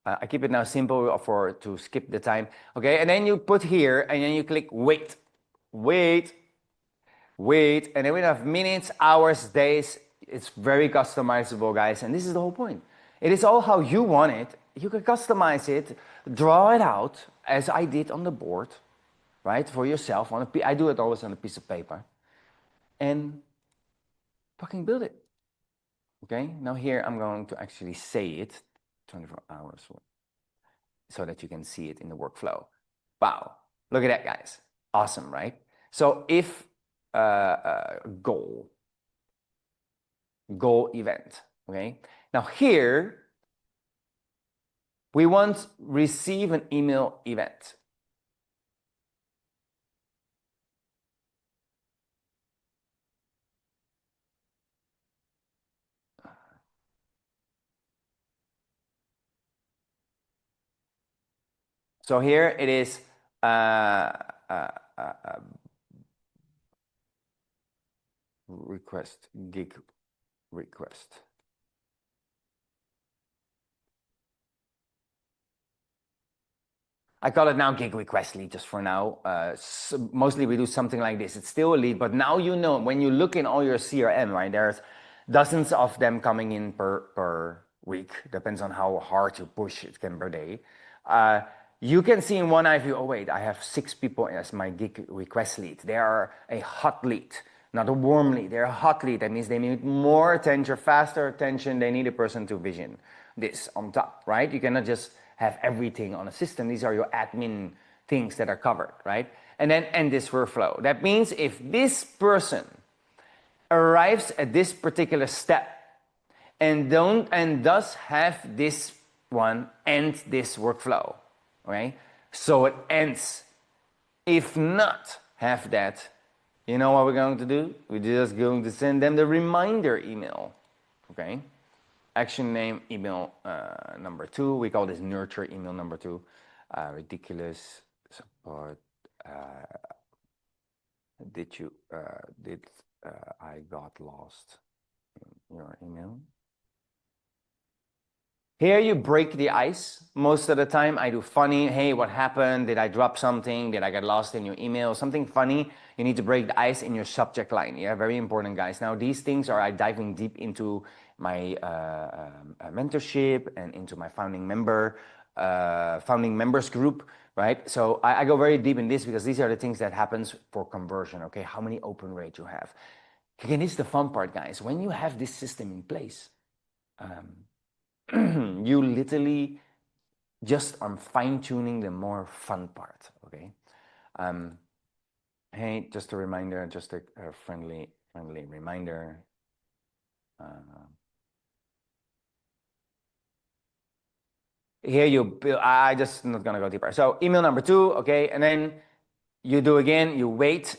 I keep it now simple to skip the time. Okay, and then you put here, and then you click wait, and then we have minutes, hours, days. It's very customizable, guys, and this is the whole point. It is all how you want it. You can customize it, draw it out, as I did on the board, right, for yourself. I do it always on a piece of paper, and fucking build it. Okay, now here I'm going to actually say it 24 hours so that you can see it in the workflow. Wow, look at that, guys. Awesome, right? So if goal event, okay? Now here, we want receive an email event. So here it is request, gig request. I call it now gig request lead just for now. So mostly we do something like this. It's still a lead, but now you know when you look in all your CRM, right? There's dozens of them coming in per week. Depends on how hard you push it can per day. You can see in one eye view, oh wait, I have 6 people as my gig request lead. They are a hot lead, not a warm lead. They're a hot lead. That means they need more attention, faster attention. They need a person to vision this on top, right? You cannot just have everything on a system. These are your admin things that are covered, right? And then end this workflow. That means if this person arrives at this particular step and does have this one end this workflow, okay? So it ends. If not have that, you know what we're going to do? We're just going to send them the reminder email, okay? Action name email number 2. We call this nurture email number 2. Raydiculous But did I got lost in your email? Here you break the ice. Most of the time I do funny. Hey, what happened? Did I drop something? Did I get lost in your email? Something funny. You need to break the ice in your subject line. Yeah, very important, guys. Now, these things are diving deep into my mentorship and into my founding members group, right? So I go very deep in this because these are the things that happens for conversion, okay? How many open rate you have. Again, this is the fun part, guys. When you have this system in place, you literally just are fine-tuning the more fun part, okay? Hey, just a reminder, just a friendly reminder. Here you build, I just not gonna go deeper. So email number 2, okay? And then you do again, you wait.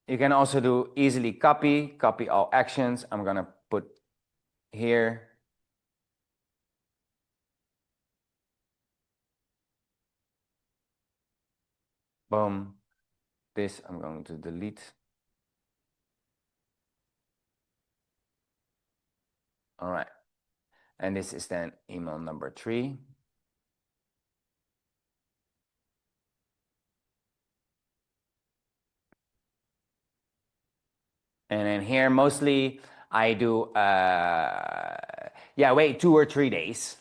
You can also do easily copy all actions. I'm gonna put here. Boom. This I'm going to delete. All right. And this is then email number 3. And then here, mostly I do, wait 2 or 3 days,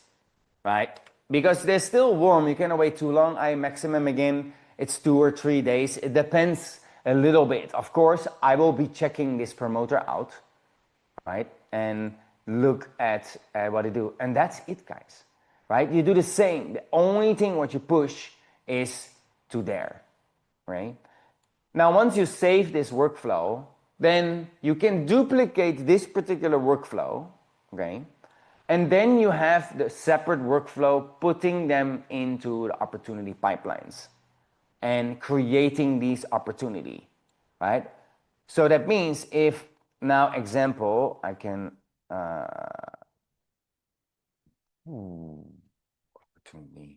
right? Because they're still warm, you cannot wait too long. I maximum again, it's 2 or 3 days. It depends a little bit. Of course, I will be checking this promoter out, right? And look at what they do. And that's it, guys, right? You do the same. The only thing what you push is to there, right? Now, once you save this workflow, then you can duplicate this particular workflow, okay? And then you have the separate workflow putting them into the opportunity pipelines and creating these opportunity, right? So that means if now example, I can, opportunity.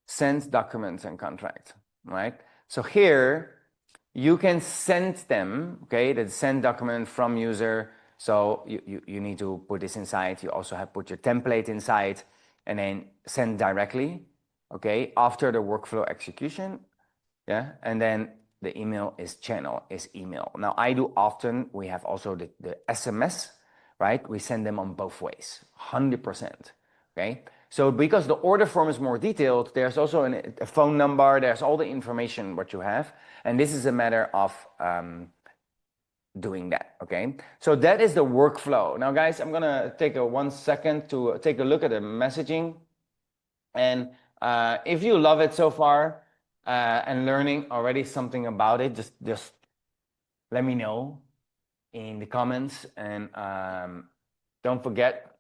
Send documents and contracts, right? So here you can send them, okay, the send document from user. So you need to put this inside. You also have put your template inside and then send directly, okay, after the workflow execution. Yeah, and then the email is channel, is email. Now I do often, we have also the SMS, right? We send them on both ways, 100%, okay? So because the order form is more detailed, there's also a phone number, there's all the information what you have. And this is a matter of doing that, okay? So that is the workflow. Now guys, I'm gonna take 1 second to take a look at the messaging. And if you love it so far and learning already something about it, just let me know in the comments. And don't forget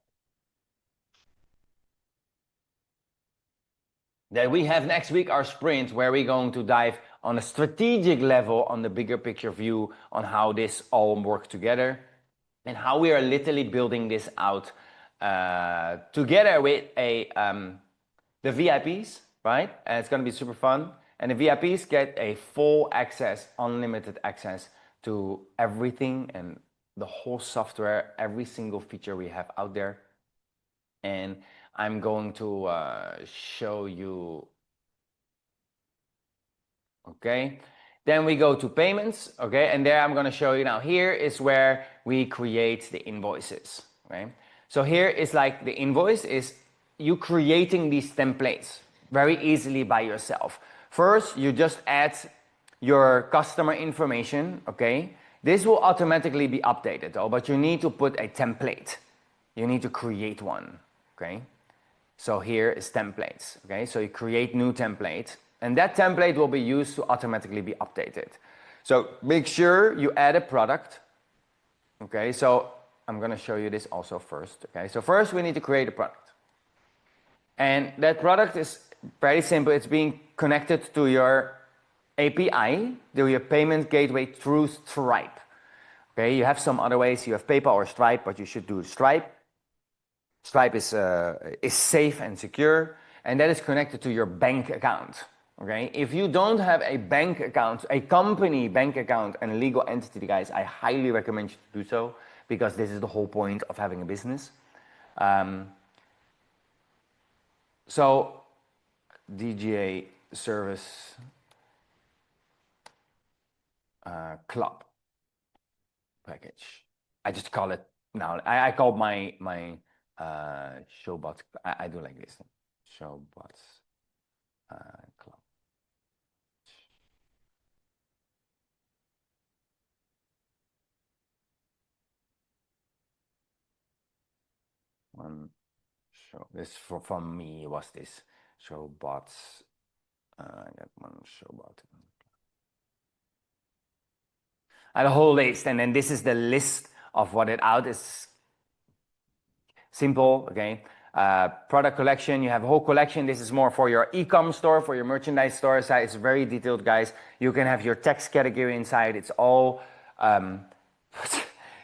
that we have next week our sprint where we're going to dive on a strategic level on the bigger picture view on how this all works together and how we are literally building this out together with the VIPs, right? And it's going to be super fun. And the VIPs get a full access, unlimited access to everything and the whole software, every single feature we have out there. And I'm going to show you, okay? Then we go to payments, okay? And there I'm gonna show you now. Here is where we create the invoices, okay? So here is like the invoice is you creating these templates very easily by yourself. First, you just add your customer information, okay? This will automatically be updated though, but you need to put a template. You need to create one, okay? So here is templates, okay? So you create new template and that template will be used to automatically be updated. So make sure you add a product, okay? So I'm gonna show you this also first, okay? So first we need to create a product. And that product is very simple. It's being connected to your API, do your payment gateway through Stripe. Okay, you have some other ways. You have PayPal or Stripe, but you should do Stripe. Stripe is safe and secure, and that is connected to your bank account. Okay, if you don't have a bank account, a company bank account, and a legal entity, guys, I highly recommend you to do so, because this is the whole point of having a business. So DJ service club package. I just call it now. I call my showbots. I do like this. Showbots club. One show. This from me was this showbots. I got one showbot. I had a whole list, and then this is the list of what it out is. Simple, okay. Product collection, you have a whole collection. This is more for your e-com store, for your merchandise store side. It's very detailed, guys. You can have your text category inside. It's all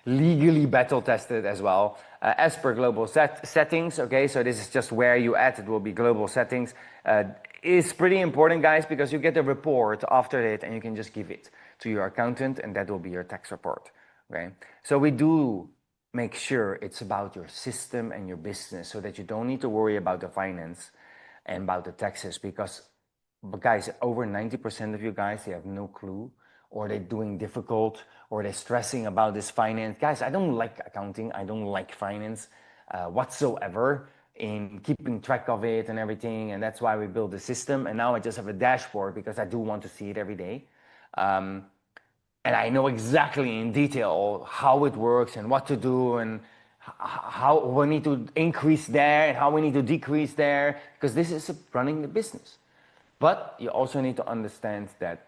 legally battle tested as well, as per global settings. Okay, so this is just where you add. It will be global settings. It's pretty important, guys, because you get a report after it, and you can just give it to your accountant, and that will be your tax report. Okay, so we do make sure it's about your system and your business, so that you don't need to worry about the finance and about the taxes, because guys, over 90% of you guys, they have no clue, or they're doing difficult, or they're stressing about this finance. Guys, I don't like accounting. I don't like finance whatsoever, in keeping track of it and everything. And that's why we built the system. And now I just have a dashboard, because I do want to see it every day. And I know exactly in detail how it works and what to do, and how we need to increase there and how we need to decrease there, because this is running the business. But you also need to understand that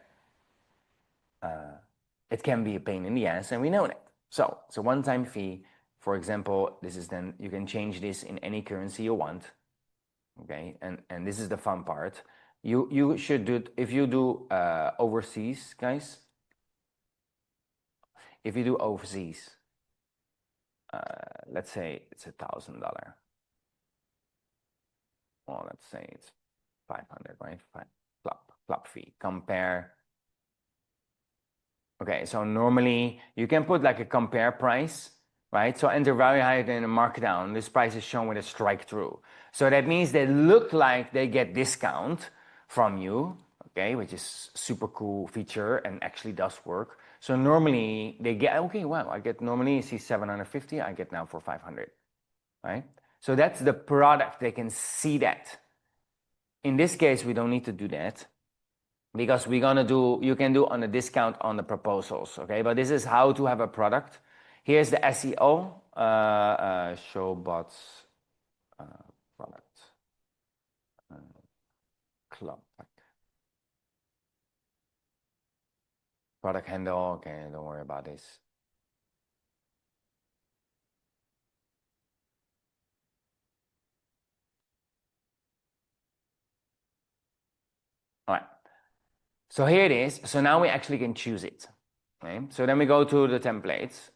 it can be a pain in the ass, and we know that. So it's a one-time fee. For example, this is then, you can change this in any currency you want. Okay, and this is the fun part. You should do, if you do overseas, guys. If you do overseas, let's say it's $1,000. Well, let's say it's 500, right? Club fee. Compare. Okay, so normally you can put like a compare price, right? So enter value higher than a markdown. This price is shown with a strike through. So that means they look like they get discount from you, okay, which is super cool feature and actually does work. So normally they get, okay, wow, I get, normally you see 750, I get now for 500, right? So that's the product, they can see that. In this case, we don't need to do that, because we're gonna do, you can do on a discount on the proposals, okay? But this is how to have a product. Here's the SEO, showbots product club. Product handle, okay, don't worry about this. All right, so here it is. So now we actually can choose it, okay? So then we go to the templates,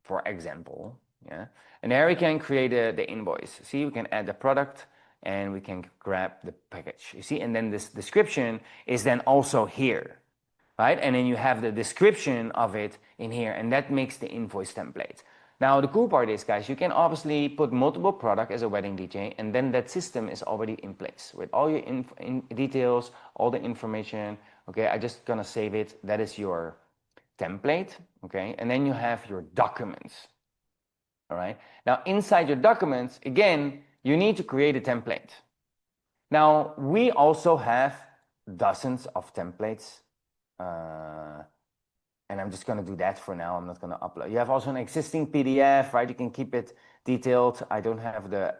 for example, yeah? And there we can create the invoice. See, we can add the product, and we can grab the package, you see? And then this description is then also here, right? And then you have the description of it in here, and that makes the invoice template. Now, the cool part is, guys, you can obviously put multiple products as a wedding DJ, and then that system is already in place with all your details, all the information. Okay, I'm just gonna save it. That is your template, okay? And then you have your documents, all right? Now, inside your documents, again, you need to create a template. Now, we also have dozens of templates. And I'm just going to do that for now. I'm not going to upload. You have also an existing PDF, right? You can keep it detailed. I don't have the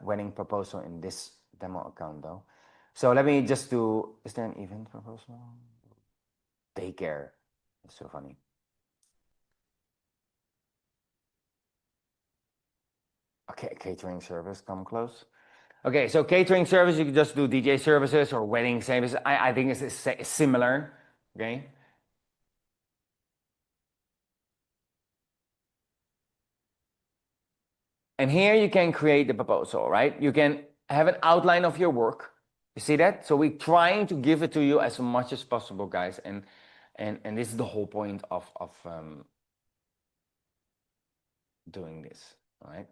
wedding proposal in this demo account though. So let me just do, is there an event proposal? Daycare. It's so funny. Okay, catering service, come close. Okay, so catering service, you can just do DJ services or wedding services. I think it's similar. okay? And here you can create the proposal, right? You can have an outline of your work. You see that? So we're trying to give it to you as much as possible, guys. And this is the whole point of doing this, all right?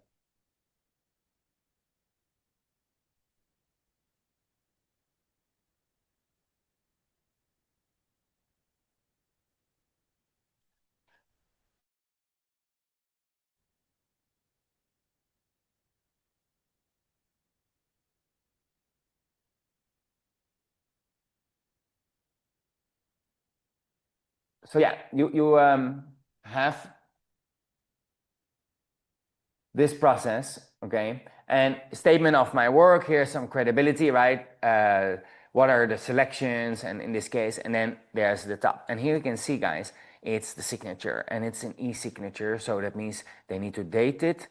So yeah, you have this process, okay? And statement of my work, here's some credibility, right? What are the selections, and in this case, and then there's the top. And here you can see, guys, it's the signature, and it's an e-signature, so that means they need to date it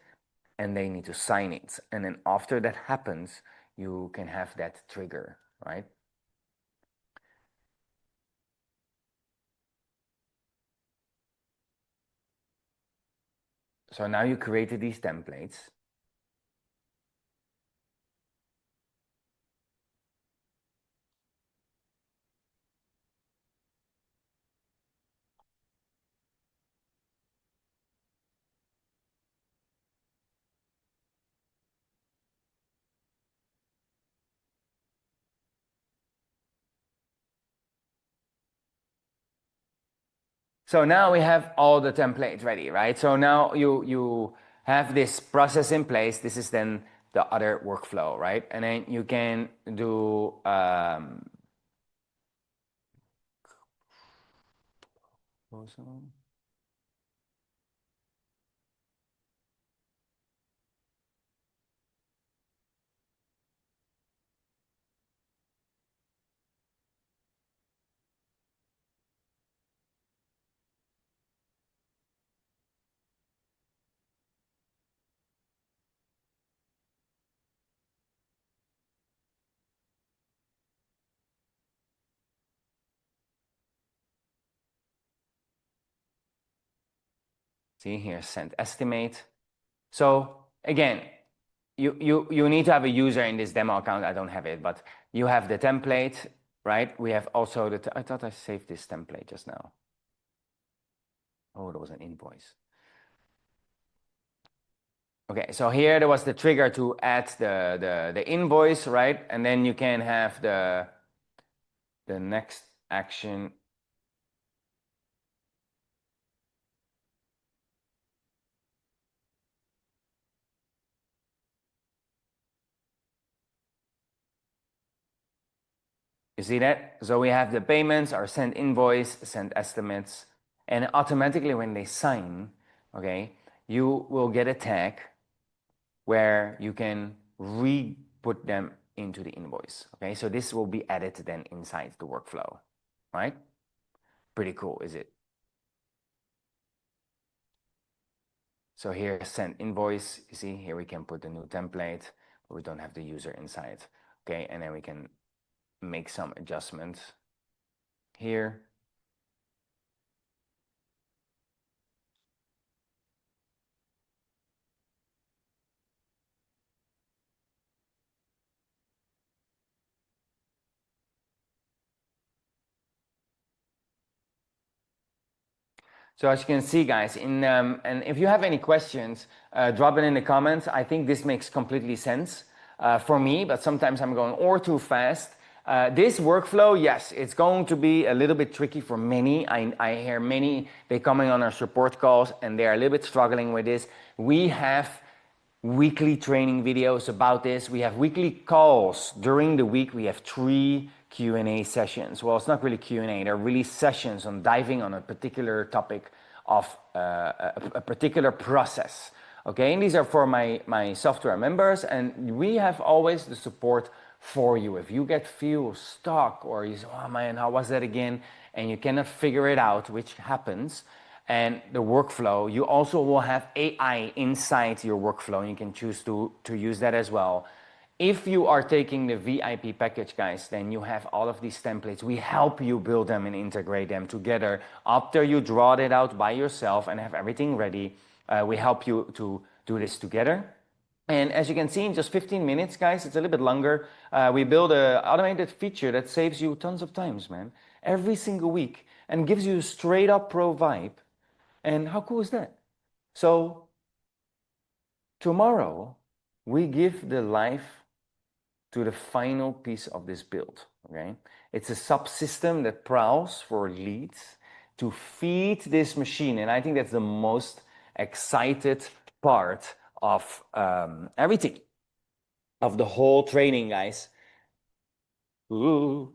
and they need to sign it. And then after that happens, you can have that trigger, right? So now you created these templates. So now we have all the templates ready, right? So now you have this process in place. This is then the other workflow, right? And then you can do see here, send estimate. So again, you need to have a user in this demo account. I don't have it, but you have the template, right? We have also I thought I saved this template just now. Oh, there was an invoice. Okay, so here there was the trigger to add the invoice, right? And then you can have the next action. You see that? So we have the payments, our send invoice, send estimates, and automatically when they sign, okay, you will get a tag where you can re-put them into the invoice. Okay, so this will be added then inside the workflow, right? Pretty cool, is it? So here, send invoice. You see, here we can put the new template, but we don't have the user inside. Okay, and then we can make some adjustments here. So as you can see, guys, and if you have any questions, drop it in the comments. I think this makes completely sense for me, but sometimes I'm going or too fast. This workflow, yes, it's going to be a little bit tricky for many. I hear many, they coming on our support calls and they're a little bit struggling with this. We have weekly training videos about this. We have weekly calls. During the week, we have 3 Q&A sessions. Well, it's not really Q&A. They're really sessions on diving on a particular topic of a particular process. Okay, and these are for my software members, and we have always the support for you. If you feel stuck or you say, oh man, how was that again? And you cannot figure it out, which happens, and the workflow, you also will have AI inside your workflow, and you can choose to use that as well. If you are taking the VIP package, guys, then you have all of these templates. We help you build them and integrate them together. After you draw it out by yourself and have everything ready, we help you to do this together. And as you can see, in just 15 minutes, guys, it's a little bit longer. We build an automated feature that saves you tons of times, man, every single week, and gives you a straight up pro vibe. And how cool is that? So tomorrow, we give the life to the final piece of this build, okay? It's a subsystem that prowls for leads to feed this machine, and I think that's the most excited part of everything, of the whole training, guys. Ooh.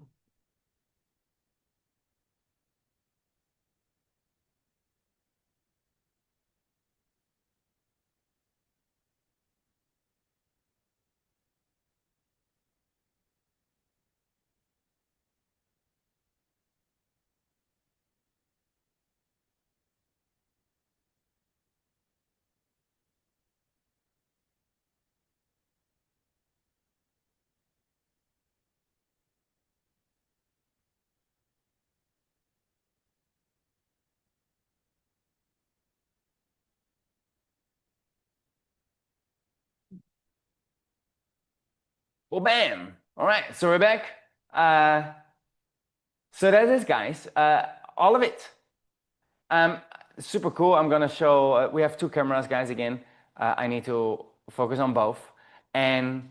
Well, bam. All right, so we're back. So that is, guys, all of it. Super cool. I'm gonna show, we have two cameras, guys, again. I need to focus on both. And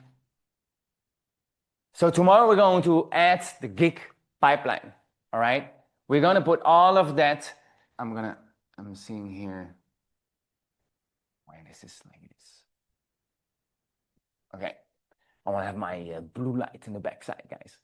so tomorrow we're going to add the gig pipeline, all right? We're gonna put all of that. I'm seeing here, why this is like this. Okay, I wanna have my blue light in the backside, guys.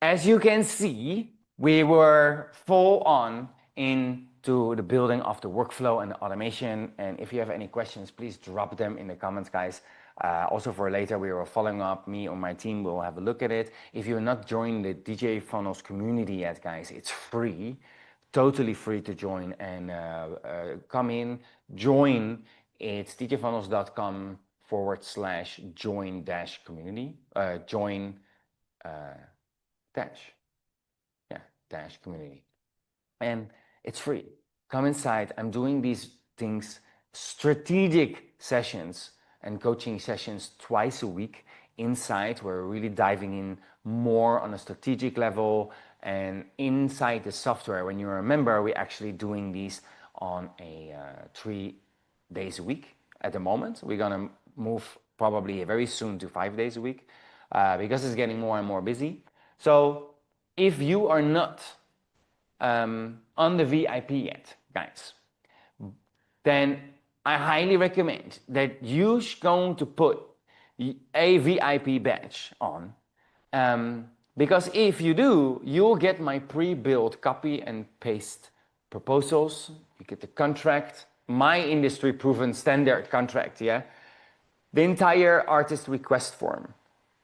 As you can see, we were full on into the building of the workflow and the automation. And if you have any questions, please drop them in the comments, guys. Also for later, we were following up. Me or my team will have a look at it. If you're not joining the DJ Funnels community yet, guys, it's free, totally free to join, and come in, join. It's djfunnels.com/join-community. Join dash, yeah, dash community. And it's free. Come inside. I'm doing these things, strategic sessions and coaching sessions twice a week inside. We're really diving in more on a strategic level and inside the software. When you're a member, we're actually doing these on a 3 days a week at the moment. We're gonna move probably very soon to 5 days a week because it's getting more and more busy. So if you are not on the VIP yet, guys, then I highly recommend that you're going to put a VIP badge on. Because if you do, you'll get my pre-built copy and paste proposals. You get the contract, my industry proven standard contract, yeah? The entire artist request form,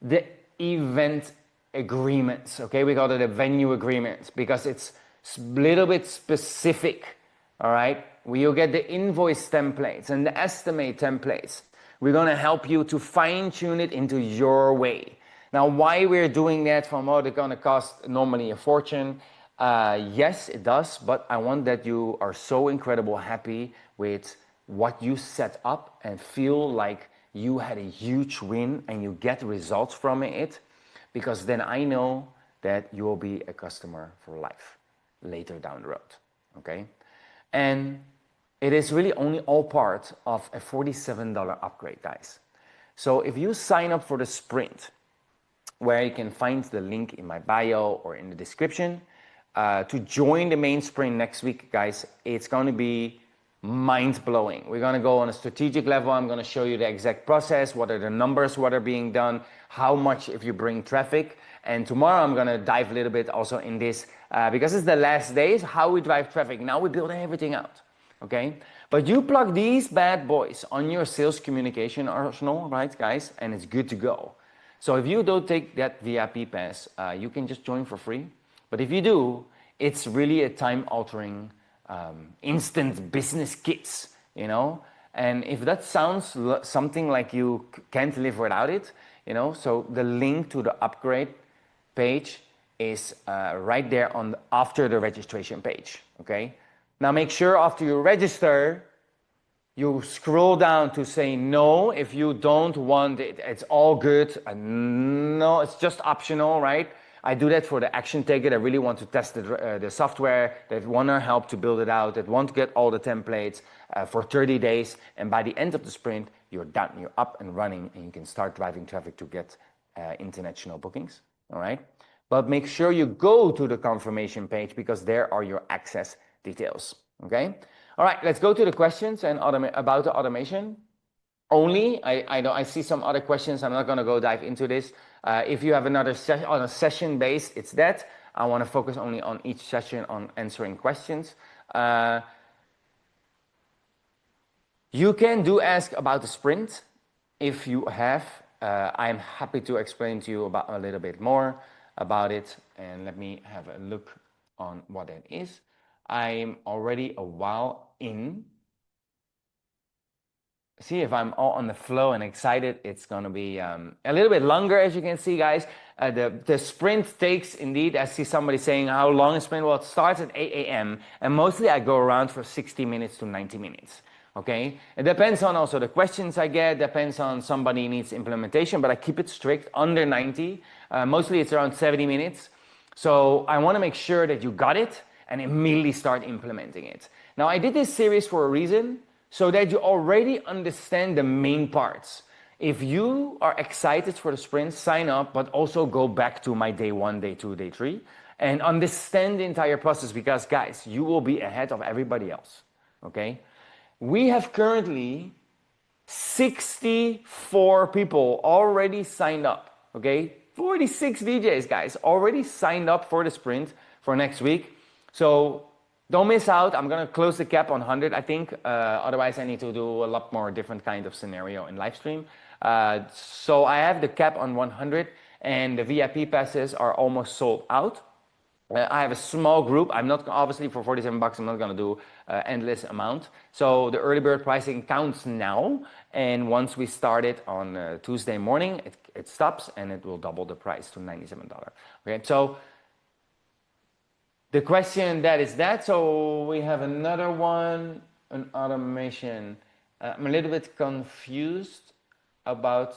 the event agreements, okay? We call it a venue agreements because it's a little bit specific, all right? You'll get the invoice templates and the estimate templates. We're gonna help you to fine tune it into your way. Now, why we're doing that from what it's gonna cost normally a fortune, yes, it does, but I want that you are so incredible happy with what you set up and feel like you had a huge win and you get results from it, because then I know that you will be a customer for life later down the road, okay? And it is really only all part of a $47 upgrade, guys. So if you sign up for the sprint, where you can find the link in my bio or in the description, to join the main sprint next week, guys, it's going to be mind-blowing. We're going to go on a strategic level. I'm going to show you the exact process, what are the numbers, what are being done, how much if you bring traffic. And tomorrow I'm going to dive a little bit also in this, because it's the last days, how we drive traffic. Now we build everything out, okay? But you plug these bad boys on your sales communication arsenal, right, guys? And it's good to go. So if you don't take that VIP pass, you can just join for free. But if you do, it's really a time-altering instant business kits, you know? And if that sounds something like you can't live without it, you know, so the link to the upgrade page is right there on after the registration page, okay? Now make sure after you register, you scroll down to say no if you don't want it. It's all good. No, it's just optional, right? I do that for the action taker that really want to test the software, that want to help to build it out, that want to get all the templates for 30 days. And by the end of the sprint, you're done. You're up and running, and you can start driving traffic to get international bookings, all right? But make sure you go to the confirmation page because there are your access details, okay? All right, let's go to the questions and about the automation. Only, I see some other questions. I'm not going to go dive into this. If you have another on a session base, it's that. I want to focus only on each session on answering questions. You can ask about the sprint if you have. I'm happy to explain to you about a little bit more about it. And let me have a look on what it is. I'm already a while in. See, if I'm all on the flow and excited, it's going to be a little bit longer, as you can see, guys. The sprint takes, indeed, I see somebody saying, how long is sprint? Well, it starts at 8 a.m. And mostly I go around for 60 minutes to 90 minutes. Okay? It depends on also the questions I get, depends on somebody needs implementation, but I keep it strict, under 90. Mostly it's around 70 minutes. So I want to make sure that you got it and immediately start implementing it. Now, I did this series for a reason, so that you already understand the main parts. If you are excited for the sprint, sign up, but also go back to my day 1, day 2, day 3, and understand the entire process because, guys, you will be ahead of everybody else, okay? We have currently 64 people already signed up, okay? 46 DJs, guys, already signed up for the sprint for next week. So don't miss out. I'm going to close the cap on 100, I think. Otherwise, I need to do a lot more different kind of scenario in live stream. So I have the cap on 100, and the VIP passes are almost sold out. I have a small group. I'm not, obviously, for 47 bucks, I'm not going to do endless amount. So the early bird pricing counts now. And once we start it on Tuesday morning, it stops, and it will double the price to $97. Okay, so the question that is that. So we have another one, an automation. I'm a little bit confused about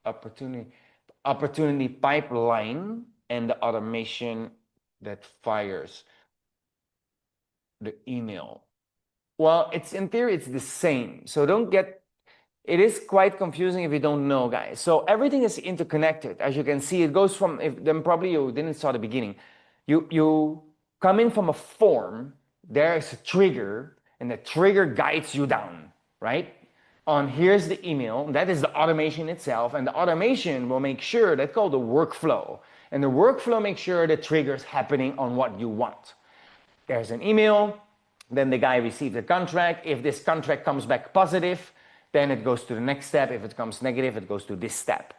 opportunity pipeline and the automation that fires the email. Well, it's in theory, it's the same. So don't get, it is quite confusing if you don't know, guys. So everything is interconnected. As you can see, it goes from, then probably you didn't saw the beginning. You come in from a form, there is a trigger, and the trigger guides you down, right? On here's the email, that is the automation itself, and the automation will make sure, that's called the workflow. And the workflow makes sure the trigger's happening on what you want. There's an email, then the guy receives the contract. If this contract comes back positive, then it goes to the next step. If it comes negative, it goes to this step,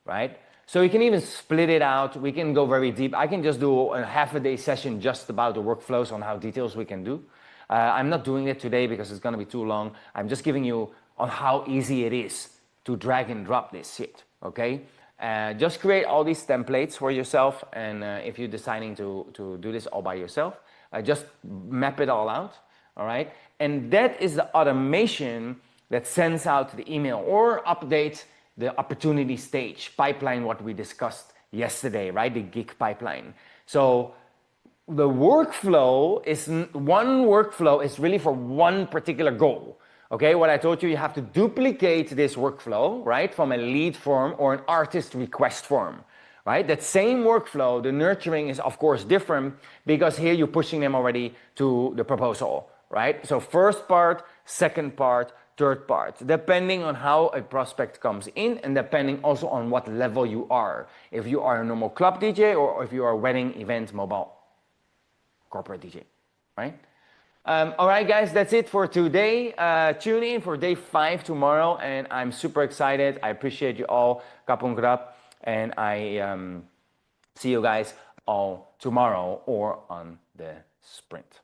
right? So you can even split it out. We can go very deep. I can just do a half-a-day session just about the workflows on how details we can do. I'm not doing it today because it's going to be too long. I'm just giving you on how easy it is to drag and drop this shit, okay? Just create all these templates for yourself, and if you're deciding to do this all by yourself, just map it all out, all right? And that is the automation that sends out the email or updates the opportunity stage pipeline, what we discussed yesterday, right? The gig pipeline. So the workflow is, one workflow is really for one particular goal. Okay, what I told you, you have to duplicate this workflow, right? From a lead form or an artist request form, right? That same workflow, the nurturing is of course different because here you're pushing them already to the proposal, right? So first part, second part, third part, depending on how a prospect comes in and depending also on what level you are. If you are a normal club DJ or if you are a wedding, event, mobile, corporate DJ, right? All right, guys, that's it for today. Tune in for day 5 tomorrow, and I'm super excited. I appreciate you all. Kapung krap, and I see you guys all tomorrow or on the sprint.